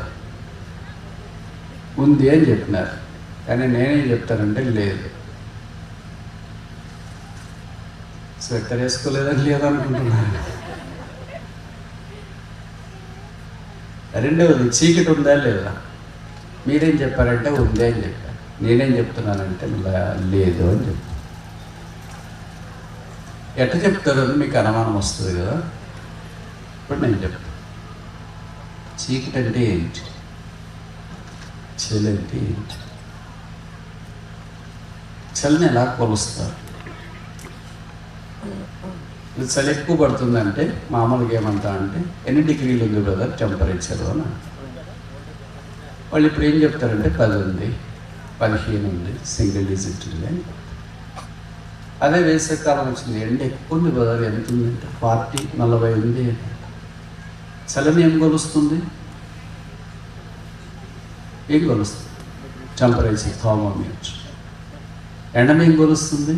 ఉంది అని చెప్పినారు, కానీ నేనేం చెప్తానంటే లేదు. స్వెటర్ వేసుకోలేదని లేదనుకుంటున్నాను. రెండవది చీకటి ఉందా లేదా? మీరేం చెప్పారంటే ఉంది అని చెప్పారు. నేనేం చెప్తున్నానంటే లేదు అని చెప్తాను. ఎట్లా చెప్తారు అని మీకు అనుమానం వస్తుంది కదా. ఇప్పుడు నేను చెప్తాను, చీకటి అంటే ఏంటి, చలి అంటే ఏంటి? చలిని ఎలా కొలుస్తారు? చలి ఎక్కువ పడుతుందంటే మామూలుగా ఏమంటా అంటే ఎన్ని డిగ్రీలు ఉంది బ్రదర్ టెంపరేచర్ అని. వాళ్ళు ఇప్పుడు ఏం చెప్తారంటే 10 ఉంది, 15 ఉంది, సింగిల్ డిజిట్ ఉంది అని. అదే వేసవికాలం వచ్చింది, ఎండ ఎక్కువ ఉంది బ్రదర్, ఎంత ఉందంటే 40-40 ఉంది. చలిని ఏం కొలుస్తుంది? ఏం కొలుస్తుంది? Temperature, thermometer. ఎండని ఏం కొలుస్తుంది?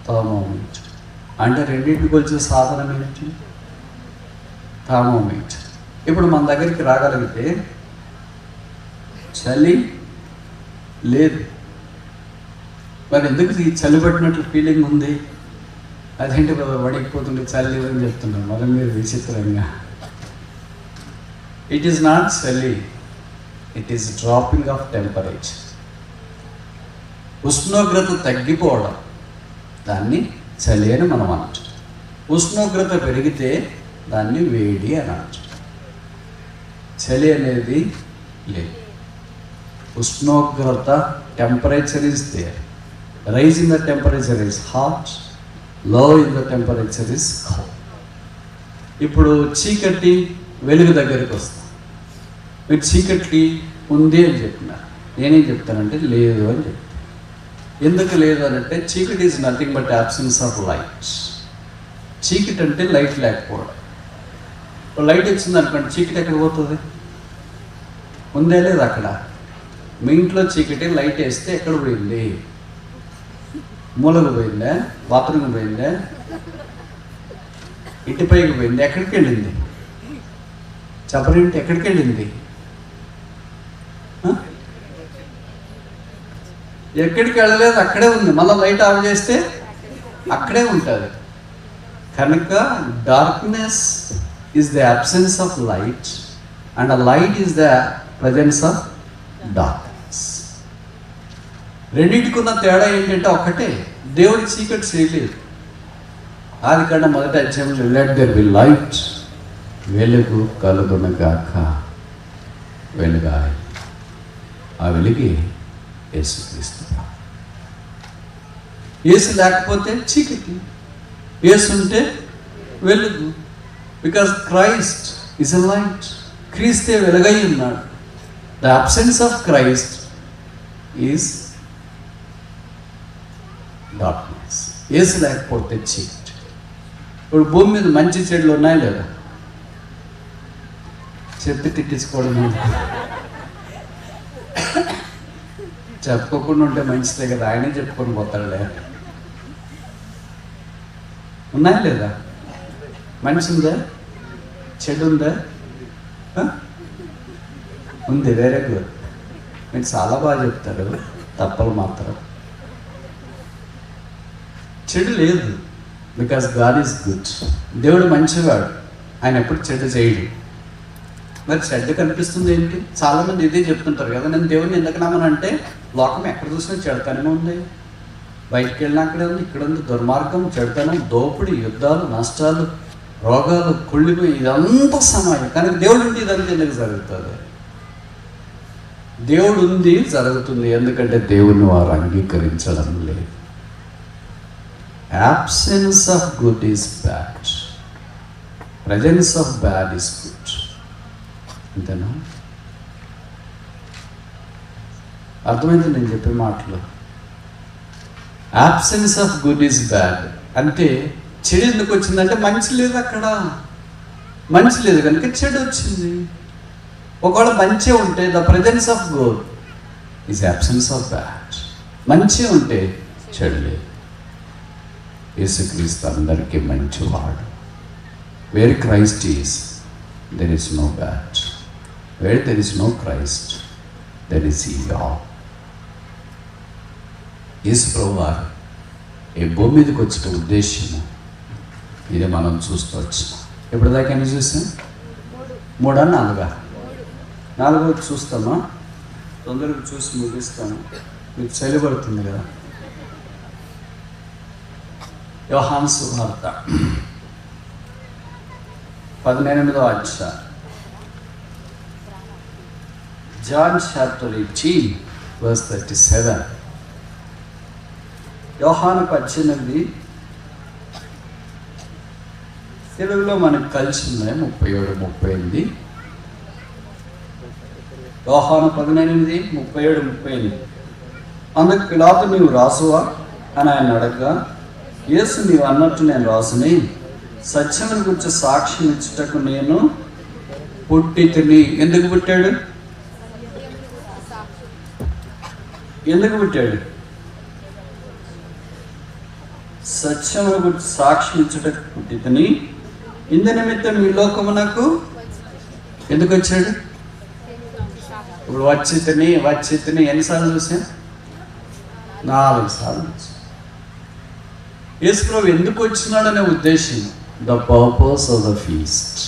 థర్మోమీటర్. అంటే రెండింటిని కొలిచే సాధనం ఏంటి? థర్మోమీటర్. ఇప్పుడు మన దగ్గరికి రాగలిగితే చలి లేదు, మరి ఎందుకు ఈ చలి పట్టినట్లు ఫీలింగ్ ఉంది? అదేంటి వడికిపోతుంటే చలి లేదని చెప్తున్నాను. మరి మీరు విచిత్రంగా, ఇట్ ఈస్ నాట్ చలి, it is dropping of temperature. ఉష్ణోగ్రత తగ్గిపోవడం, దాన్ని చలి అని మనం అనొచ్చు. ఉష్ణోగ్రత పెరిగితే దాన్ని వేడి అని అనొచ్చు. చలి అనేది లేదు. ఉష్ణోగ్రత, temperature is there. Rise in the temperature is hot, low in the temperature is cold. ఇప్పుడు చీకటి వెలుగు దగ్గరికి వస్తాం. మీరు చీకటి ఉంది అని చెప్పినారు, నేనేం చెప్తానంటే లేదు అని చెప్తాను. ఎందుకు లేదు అని అంటే చీకటి is nothing but absence of light. చీకటి అంటే లైట్ లేకపోవడం. లైట్ వచ్చింది అనుకోండి, చీకటి ఎక్కడ పోతుంది? ఉందే లేదు అక్కడ. మీ ఇంట్లో చీకటి లైట్ వేస్తే ఎక్కడ పోయింది? మూలకు పోయిందా? బాత్రూమ్కి పోయిందా? ఇంటిపైకి పోయింది? ఎక్కడికి వెళ్ళింది? చెప్పరేంటి, ఎక్కడికి వెళ్ళింది? ఎక్కడికి వెళ్ళలేదు, అక్కడే ఉంది. మళ్ళీ లైట్ ఆఫ్ చేస్తే అక్కడే ఉంటుంది. కనుక darkness is the absence of light and a light is the presence of darkness. రెండింటికి ఉన్న తేడా ఏంటంటే ఒకటే, దేవుడి చీకటి చేయలేదు. ఆదికాండం 1వ అధ్యాయంలో లెట్ దేర్ బి లైట్, వెలుగు కలుగునగాక, వెలుగాయి. ఆ వెలుగే యేసుక్రీస్తు. యేసు లేకపోతే చీకటి, యేసు ఉంటే వెలుగు. Because Christ is a light. క్రీస్తే వెలుగై ఉన్నాడు. The absence of Christ is darkness. యేసు లేకపోతే చీకటి. ఇప్పుడు భూమి మీద మంచి చెడులు ఉన్నాయి లేదా? చెప్పి తిట్టించుకోవడం చెప్పుకోకుండా ఉంటే మంచిదే కదా, ఆయనే చెప్పుకొని పోతాడులే. ఉన్నాయా లేదా? మంచి ఉందా? చెడు ఉందా? ఉంది. Very good. మీరు చాలా బాగా చెప్తారు. తప్పలు మాత్రం చెడు లేదు. Because God is good. దేవుడు మంచివాడు, ఆయన ఎప్పుడు చెడు చేయడు. మరి చెడ్డ కనిపిస్తుంది ఏంటి? చాలామంది ఇదే చెప్తుంటారు కదా, నేను దేవుడిని ఎందుకు నమ్మనంటే లోకం ఎక్కడ చూసినా చెడుతనమే ఉంది. బయటికి వెళ్ళినా అక్కడే ఉంది, ఇక్కడ ఉంది. దుర్మార్గం, చెడుతనం, దోపిడి, యుద్ధాలు, నష్టాలు, రోగాలు, కుళ్ళిపోయి ఇదంతా సమాజం. కానీ దేవుడు ఉండి ఇదంతా ఎందుకు జరుగుతుంది? దేవుడు ఉంది, జరుగుతుంది. ఎందుకంటే దేవుడిని వారు అంగీకరించడం లేదు. Absence of good is bad. Presence of bad is good. అంతేనా? అర్థమైంది నేను చెప్పే మాటలు? Absence of good is bad అంటే చెడు ఎందుకు వచ్చిందంటే మంచి లేదు అక్కడ. మంచి లేదు కనుక చెడు వచ్చింది. ఒకవేళ మంచి ఉంటే the presence of good is absence of bad. మంచి ఉంటే చెడు లేదు. యేసుక్రీస్తు అందరికీ మంచివాడు. Where Christ is there is no bad. Where there is no Christ there is evil. యేసు ప్రభువారు ఈ భూమి మీదకి వచ్చిన ఉద్దేశము ఇది మనం చూస్తూ వచ్చినాం. ఎప్పటిదాకా ఎన్ని చూసాం? 3 4? 4 చూస్తామా? తొందరగా చూసి ముగిస్తాను, మీకు చలిపడుతుంది కదా. యోహాను సువార్త 18వ అధ్యాయం. John chapter 18 verse 37. యోహాను 18 తెలుగులో మనకు కలిసి ఉన్నాయి 37 38. యోహాను 18 37 38. అందుకు పిలాతు నీవు రాసువా అని ఆయన అడగగా, యేసు నీవు అన్నట్టు నేను రాసుని, సత్యమును గురించి సాక్ష్యం ఇచ్చుటకు నేను పుట్టి తిని. ఎందుకు పుట్టాడు? ఎందుకు పుట్టాడు? సత్యమును గురించి సాక్ష్యం ఇచ్చుటకు పుట్టి తిని, ఇందు నిమిత్తం ఈ లోకమునకు ఎందుకు వచ్చాడు? ఇప్పుడు వచ్చి తిని ఎన్నిసార్లు చూసాం? 4 సార్లు. యేసు ప్రభు ఎందుకు వచ్చినాడనే ఉద్దేశం, the purpose of the feast,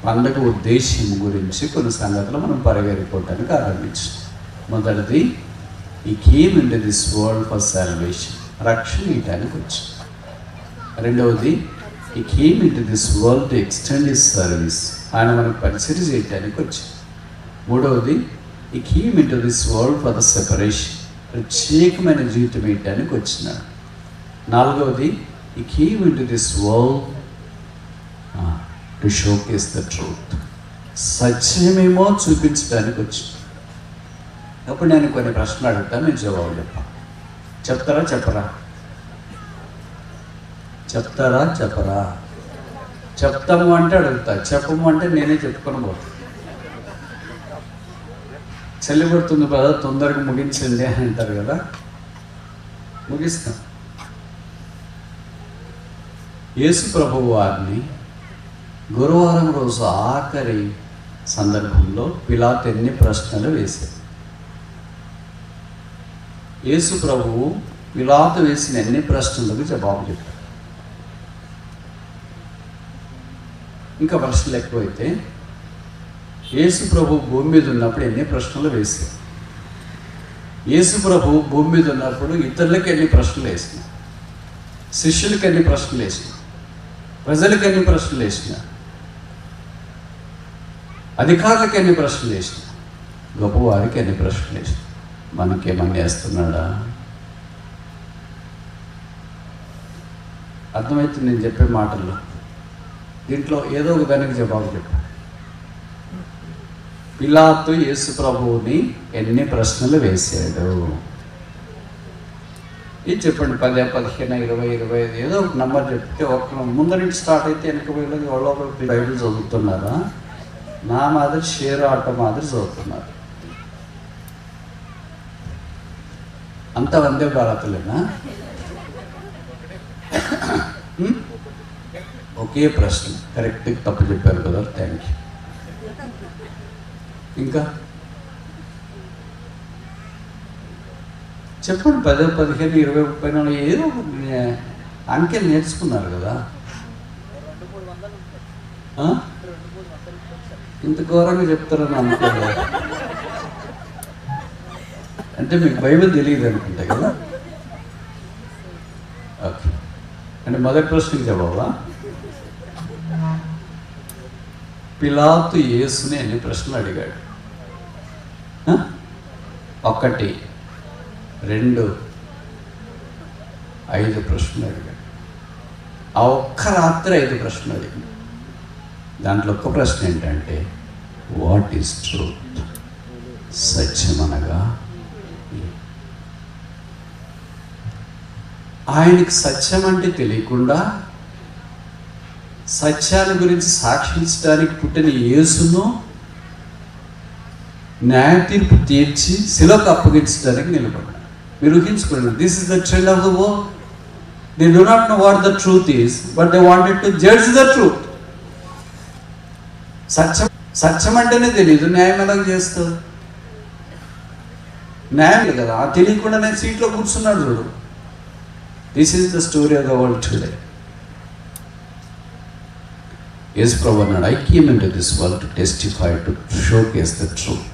పండగ ఉద్దేశం గురించి కొన్ని సంగతులు మనం పరిగెత్తుకోవటానికి ఆరంభించాం. మొదటిది, he came in to this world for salvation, రక్షణ ఇవ్వడానికి వచ్చాం. రెండవది, he came in to this world to extend his service, ఆయన మనకు పరిచయం చేయడానికి వచ్చాం. మూడవది, he came in to this world for the separation, ప్రత్యేకమైన జీవితం ఇవ్వడానికి వచ్చినాడు. నాలుగవది, he came in to this world to showcase the truth, సత్యమేమో చూపించడానికి వచ్చి. అప్పుడు నేను కొన్ని ప్రశ్నలు అడుగుతాను, నేను జవాబు చెప్తారా చెప్పరా? చెప్తారా చెప్పరా? చెప్తాము అంటే అడుగుతా, చెప్పము అంటే నేనే చెప్పుకొని పోతా. చలి పడుతుంది కదా, తొందరగా ముగించండి అని అంటారు కదా, ముగిస్తాం. యేసు ప్రభువు వారిని గురువారం రోజు ఆఖరి సందర్భంలో పిలాతు ఎన్ని ప్రశ్నలు వేశారు. యేసు ప్రభువు పిలాతు వేసిన ఎన్ని ప్రశ్నలకు జవాబు చెప్పారు. ఇంకా ప్రశ్నలు ఎక్కువైతే యేసు ప్రభు భూమి మీద ఉన్నప్పుడు ఎన్ని ప్రశ్నలు వేశారు. యేసు ప్రభు భూమి మీద ఉన్నప్పుడు ఇతరులకు ఎన్ని ప్రశ్నలు వేసిన, శిష్యులకు ఎన్ని ప్రశ్నలు వేసిన, ప్రజలకు ఎన్ని ప్రశ్నలు వేసిన, అధికారులకు ఎన్ని ప్రశ్నలు వేసిన, గొప్పవారికి ఎన్ని ప్రశ్నలు వేసిన. మనకేమన్నా వేస్తున్నాడా? అర్థమవుతుంది నేను చెప్పే మాటల్లో. దీంట్లో ఏదో ఒక దానికి జవాబు చెప్పాను. పిలాతు యేసు ప్రభువుని ఎన్ని ప్రశ్నలు వేశాడు? ఇది చెప్పండి. 10, 15, 20, 25 ఏదో ఒక నెంబర్ చెప్తే ఒక ముందు నుంచి స్టార్ట్ అయితే వెనక పోయి ఎవరో బైబిల్ చదువుతున్నారా? నా మాదిరి షేర్ ఆట మాదిరి చదువుతున్నారు. అంత వందే భారత్లేనా? ఒకే ప్రశ్న. కరెక్ట్, తప్పు చెప్పారు కదా, థ్యాంక్ యూ. ఇంకా చెప్పండి. 10, 15, 20, 30 ఏదో అంకెలు నేర్చుకున్నారు కదా. ఇంత ఘోరంగా చెప్తారని అనుకోలేదు. అంటే మీకు బైబిల్ తెలియదు అనుకుంటా కదా. ఓకే, అంటే మొదటి ప్రశ్నకి జవాబా? పిలాతు యేసుని ఎన్ని ప్రశ్నలు అడిగాడు? 1, 2, 5 ప్రశ్నలు అడిగాడు. ఆ ఒక్క రాత్రి 5 ప్రశ్నలు అడిగాడు. దాంట్లో ఒక్క ప్రశ్న ఏంటంటే, వాట్ ఈస్ ట్రూత్? సత్యమనగా. ఆయనకి సత్యం అంటే తెలియకుండా సత్యాల గురించి సాక్షించడానికి పుట్టిన యేసును న్యాయ తీర్పు తీర్చి శిలకు అప్పగించడానికి నిలబడ్డాడు. మీరు ఊహించుకోండి. This is the trend of the world. They do not know what the truth is, but they wanted to judge the truth. సత్యం అంటేనే తెలియదు, న్యాయం ఎలా చేస్తారు? న్యాయం కదా, తెలియకుండానే సీట్లో కూర్చున్నాడు చూడు. This is the story of the world today. యేసు ప్రభు అన్నాడు, I came into this world to testify, to showcase the truth.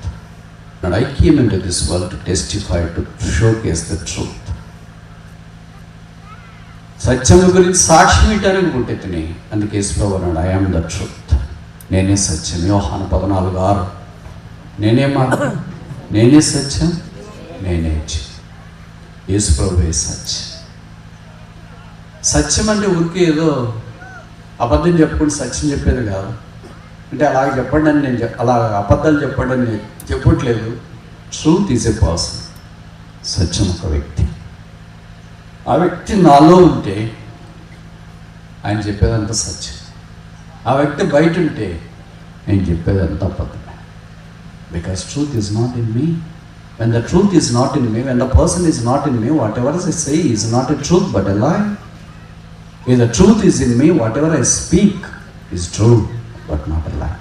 I came into this world to testify, to showcase the truth. సత్యం గురించి సాక్ష్యం ఇవ్వడానికి పుట్టింది. అందుకే యేసు ప్రభు అన్నాడు, I am the truth. నేనే సత్యం. యోహాను 14:6. నేనే మార్గం, నేనే సత్యం, నేనే జీవం. యేసు ప్రభువే సత్యం. సత్యం అంటే ఊరికే ఏదో అబద్ధం చెప్పుకుంటే సత్యం చెప్పేది కాదు. అంటే అలాగ చెప్పండి అని నేను అలా అబద్ధాలు చెప్పండి అని నేను చెప్పట్లేదు. Truth is a person. సత్యం ఒక వ్యక్తి. ఆ వ్యక్తి నాలో ఉంటే ఆయన చెప్పేదంతా సత్యం. ఆ వ్యక్తి బయట ఉంటే నేను చెప్పేదంతా అబద్ధమే. Because truth is not in me. When the truth is not in me, when the person is not in me, whatever I say is not a truth but a lie. If the truth is in me, whatever I speak is true but not a lie.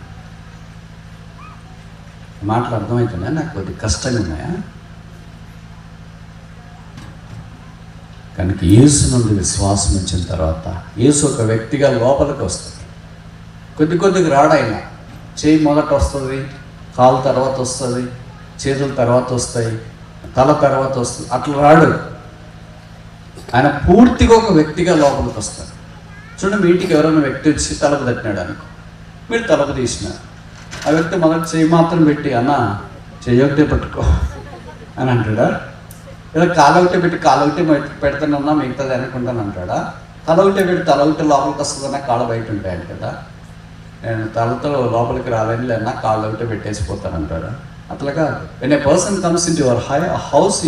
మాటలు అర్థమవుతున్నాయా? నాకు కొద్దిగా కష్టంగా ఉన్నాయా? కనుక యేసు నుండి విశ్వాసం వచ్చిన తర్వాత యేసు ఒక వ్యక్తిగా లోపలికి వస్తుంది. కొద్దిగా రాడైనా. చేయి మొదట వస్తుంది, కాలు తర్వాత వస్తుంది, చేతుల తర్వాత వస్తాయి, తల తర్వాత వస్తుంది. అట్లా రాడు. ఆయన పూర్తిగా ఒక వ్యక్తిగా లోపలికి వస్తారు. చూడండి, మీ ఇంటికి ఎవరైనా వ్యక్తి వచ్చి తలుపు తట్టినాడు అనుకో, మీరు తలుపు తీసినారు. ఆ వ్యక్తి మొదట చేయి మాత్రం పెట్టి, అన్న చేయొకటే పట్టుకో అని అంటాడా? లేదా కాలొకటే పెట్టి కాలొకటే పెడతానన్నా మిగతాది అనుకుంటాను అంటాడా? తలొకటే పెట్టి తలొకటే లోపలికి వస్తుందన్నా కాళ్ళు బయట ఉంటాయని కదా. నేను తలతో లోపలికి రాలేని లేదన్నా కాళ్ళు ఒకటే పెట్టేసిపోతాను అంటాడా? అట్లా కాదు. When a person comes in your house,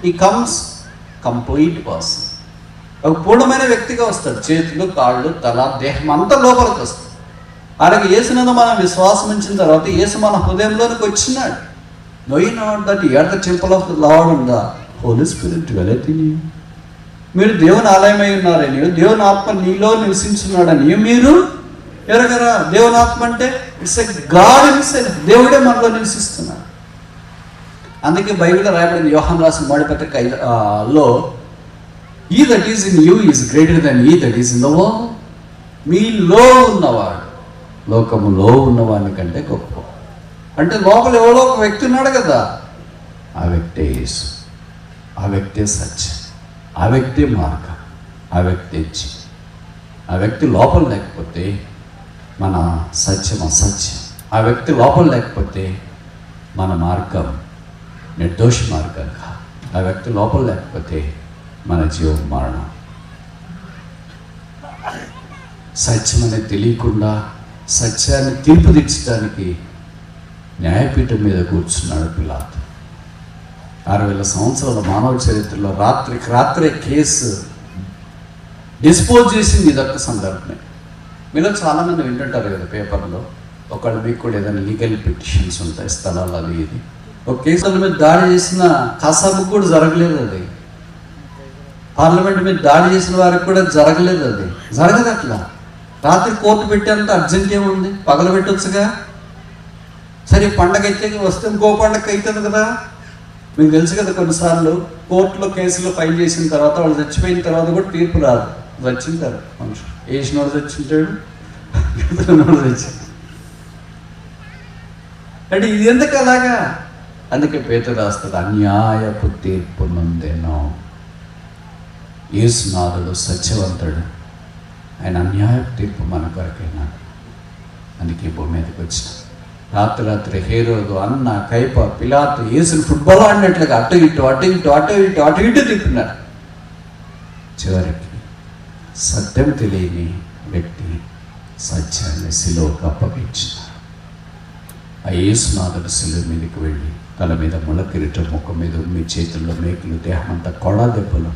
he comes complete person. ఒక పూర్ణమైన వ్యక్తిగా వస్తాడు. చేతులు, కాళ్ళు, తల, దేహం అంతా లోపలికి వస్తుంది. అలాగే యేసునందు మనం విశ్వాసం ఉంచిన తర్వాత యేసు మన హృదయంలోనికి వచ్చినాడు. Know ye not that ye are the temple of the Lord and the Holy Spirit dwelleth in you? మీరు దేవుని ఆలయమై ఉన్నారని, దేవుని ఆత్మ నీలో నివసించున్నాడని మీరు ఎరగరా? దేవుని ఆత్మ అంటే ఇట్స్ ఎ గాడ్ హిమ్సెల్ఫ్. దేవుడే మనలో నివసిస్తున్నాడు. అందుకే బైబిల్లో రాయబడింది, యోహాను రాసిన మొదటి పత్రిక 5లో, he that is in you is greater than he that is in the world. మీలో ఉన్నవాడు లోకములో ఉన్నవాని కంటే గొప్ప. అంటే లోపల ఎవరో ఒక వ్యక్తి ఉన్నాడు కదా, ఆ వ్యక్తే యేసు, ఆ వ్యక్తే సత్యం, ఆ వ్యక్తి మార్గం, ఆ వ్యక్తి జీవం. ఆ వ్యక్తి లోపల లేకపోతే మన సత్యం అసత్యం. ఆ వ్యక్తి లోపల లేకపోతే మన మార్గం నిర్దోష మార్గం కాదు. ఆ వ్యక్తి లోపల లేకపోతే మన జీవం మరణం. సత్యం అనేది తెలియకుండా సత్యాన్ని తీర్పు తెచ్చడానికి న్యాయపీఠం మీద కూర్చున్నాడు పిలాతు. 6000 సంవత్సరాల మానవ చరిత్రలో రాత్రికి రాత్రే కేసు డిస్పోజ్ చేసింది ఇదొక్క సందర్భమే. మీలో చాలామంది వింటుంటారు కదా పేపర్లో, ఒకళ్ళు మీకు కూడా ఏదైనా లీగల్ పిటిషన్స్ ఉంటాయి, స్థలాలు అది ఇది. ఒక కేసుల మీద దాడి చేసిన కసాబు కూడా జరగలేదు, అది పార్లమెంట్ మీద దాడి చేసిన వారికి కూడా జరగలేదు, అది జరగదు. అట్లా రాత్రి కోర్టు పెట్టేంత అర్జెంట్ ఏముంది? పగల పెట్టొచ్చుగా. సరే పండగ అయితే వస్తే ఇంకో పండగ అవుతుంది కదా. మీకు తెలుసు కదా, కొన్నిసార్లు కోర్టులో కేసులు ఫైల్ చేసిన తర్వాత వాళ్ళు చచ్చిపోయిన తర్వాత కూడా తీర్పు రాదు. చచ్చింటారు మనుషులు, వేసినోడు చచ్చింటాడు, చచ్చి. అంటే ఇది ఎందుకు అలాగా? అందుకే పేతురు రాస్తాడు, అన్యాయపు తీర్పు నొందెనో. యేసునాథుడు సత్యవంతుడు, ఆయన అన్యాయపు తీర్పు మన కొరకైనాడు. అందుకే భూమి మీదకి వచ్చిన రాత్రి హేరోదు, అన్న, కైప, పిలాతు యేసుని ఫుట్బాల్ ఆడినట్లుగా అటు ఇటు అటు ఇటు అటు ఇటు అటు ఇటు తిప్పినారు. చివరికి సత్యం తెలియని వ్యక్తి సత్యాన్ని శిలువకు అప్పగించినారు. ఆ యేసునాథుడు శిలువ మీదకి వెళ్ళి తల మీద ముళ్ళ కిరీటం, ముఖం మీద ఉమ్మి, చేతుల్లో మేకులు, దేహం అంతా కొడా దెబ్బలు,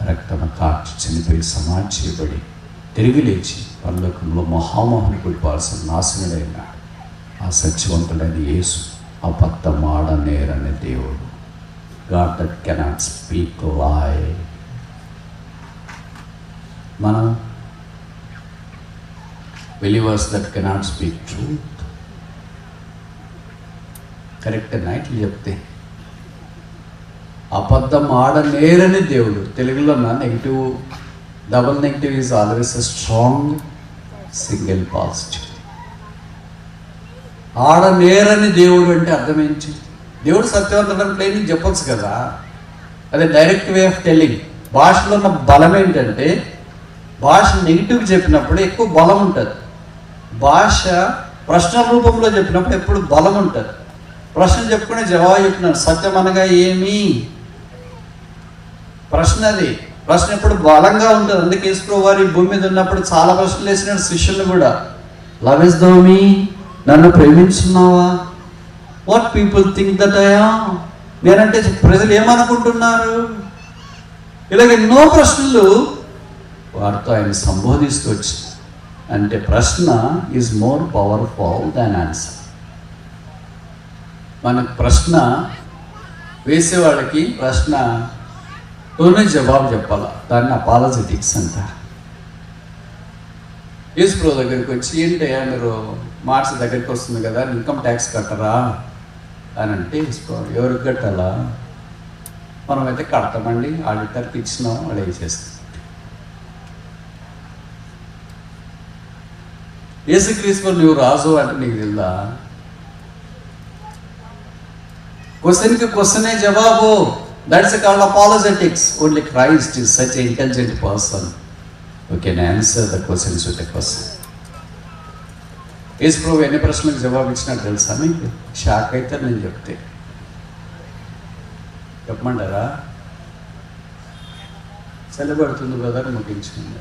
రక్తము కార్చి చనిపోయి సమాధి చేయబడి తిరిగి లేచి పరలోకంలో మహామోహన్ కుడిపాల్సిన నాశనుడైనాడు. ఆ సత్యవంతుడైన యేసు అబద్ధమాడనేరని దేవుడు. God that cannot speak lie. మనం believers that cannot speak truth. Correct నైట్లు చెప్తే అబద్ధం ఆడనేరని దేవుడు. తెలుగులో negative, double negative is always a strong single positive. ఆడనేరని దేవుడు అంటే అర్థం ఏంటి? దేవుడు సత్యవంతుడని ప్లేనింగ్ చెప్పొచ్చు కదా, అదే డైరెక్ట్ వే ఆఫ్ టెల్లింగ్. భాషలో ఉన్న బలం ఏంటంటే, భాష నెగిటివ్ చెప్పినప్పుడు ఎక్కువ బలం ఉంటుంది, భాష ప్రశ్న రూపంలో చెప్పినప్పుడు ఎప్పుడు బలం ఉంటుంది. ప్రశ్న చెప్పుకునే జవాబు చెప్పినాను, సత్యం అనగా ఏమి ప్రశ్న. అది ప్రశ్న ఎప్పుడు బలంగా ఉంటుంది. అందుకే యేసుప్రభువు వారు భూమి మీద ఉన్నప్పుడు చాలా ప్రశ్నలు వేసినాడు శిష్యులను కూడా. లవ్ ఇస్ థౌ మీ, నన్ను ప్రేమించున్నావా? What people think that I am, నేనంటే ప్రజలు ఏమనుకుంటున్నారు? ఇలాగ ఎన్నో ప్రశ్నలు వారితో ఆయన సంబోధిస్తూ వచ్చి. అంటే ప్రశ్న is more powerful than answer. మనకు ప్రశ్న వేసేవాళ్ళకి ప్రశ్నతోనే జవాబు చెప్పాలి. దాన్ని అపాలజెటిక్స్ అంటారు. యేసుప్రభువు దగ్గరికి వచ్చి, ఏంటయ్యా మీరు మార్చి దగ్గరికి వస్తుంది కదా, ఇన్కమ్ ట్యాక్స్ కట్టరా అని అంటే, యేసుప్రభువు ఎవరికి కట్టాలా? మనమైతే కడతామండి, ఆడిటర్కి ఇచ్చినాం, వాళ్ళు వేసేస్తాం. యేసుక్రీస్తు నువ్వు రాజు అంటే నీకు తెలుదా? క్వశ్చన్కి క్వశ్చనే జవాబు. That's called apologetics. Only Christ is such a intelligent person who can answer the questions with a question. యేసుప్రభువు ఎన్ని ప్రశ్నలకు జవాబు ఇచ్చినట్టు తెలుసా మీకు? షాక్ అయితే నేను చెప్తే చెప్పమంటారా? చల్లబడుతుంది బ్రదర్, ముగించుకుంది.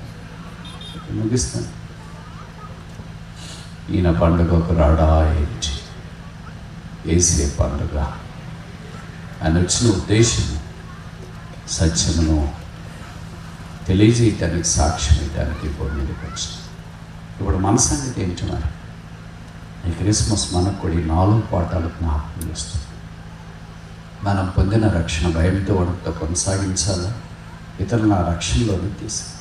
ముగిస్తాను. ఈయన పండుగకు రాడా ఏంటి? యేసే పండుగ. ఆయన వచ్చిన ఉద్దేశం సత్యమును తెలియజేయటానికి, సాక్ష్యం ఇవ్వడానికి భూమి మీదకి వచ్చిన. ఇప్పుడు మన సంగతి ఏంటి మరి? ఈ క్రిస్మస్ మనకు కూడా ఈ 4 పాఠాలు జ్ఞాపకం చేస్తుంది. మనం పొందిన రక్షణ భయంతో వణుకుతో కొనసాగించాలా, ఇతరులను ఆ రక్షణలోకి తీసుకు.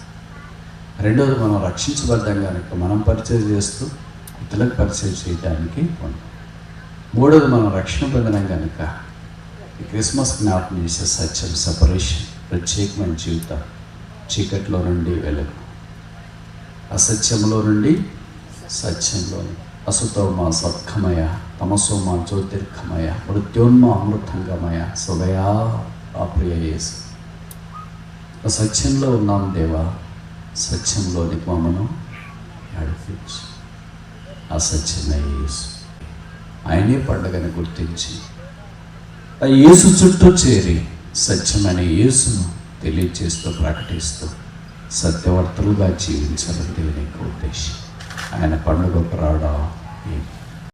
రెండోది, మనం రక్షించబడ్డాం కనుక మనం పరిచయం చేస్తూ ఇతరులకు పరిచయం చేయడానికి పొందాం. మూడోది, మనం రక్షణ పొందినాం కనుక ఈ క్రిస్మస్ జ్ఞాపకం చేసే సత్యం, సెపరేషన్, ప్రత్యేకమైన జీవితం, చీకట్లో నుండి వెలుగు, అసత్యంలో నుండి సత్యంలోని, అసుతోమ సత్కమయ, తమసోమ జ్యోతిర్గమయ, మృత్యోన్మ అమృతంగమయ, సదయా ఆ ప్రియ యేసు. ఆ సత్యంలో ఉన్నాం దేవా, సత్యంలోనికి మమ్మను నడిపించు. ఆ సత్యమే యేసు. ఆయనే పండగని గుర్తించి ఆ యేసు చుట్టూ చేరి సత్యమైన యేసును తెలియజేస్తూ ప్రకటిస్తూ సత్యవర్తలుగా జీవించాలని దేవుని యొక్క ఉద్దేశం. ఆయన పండుగకు రావడం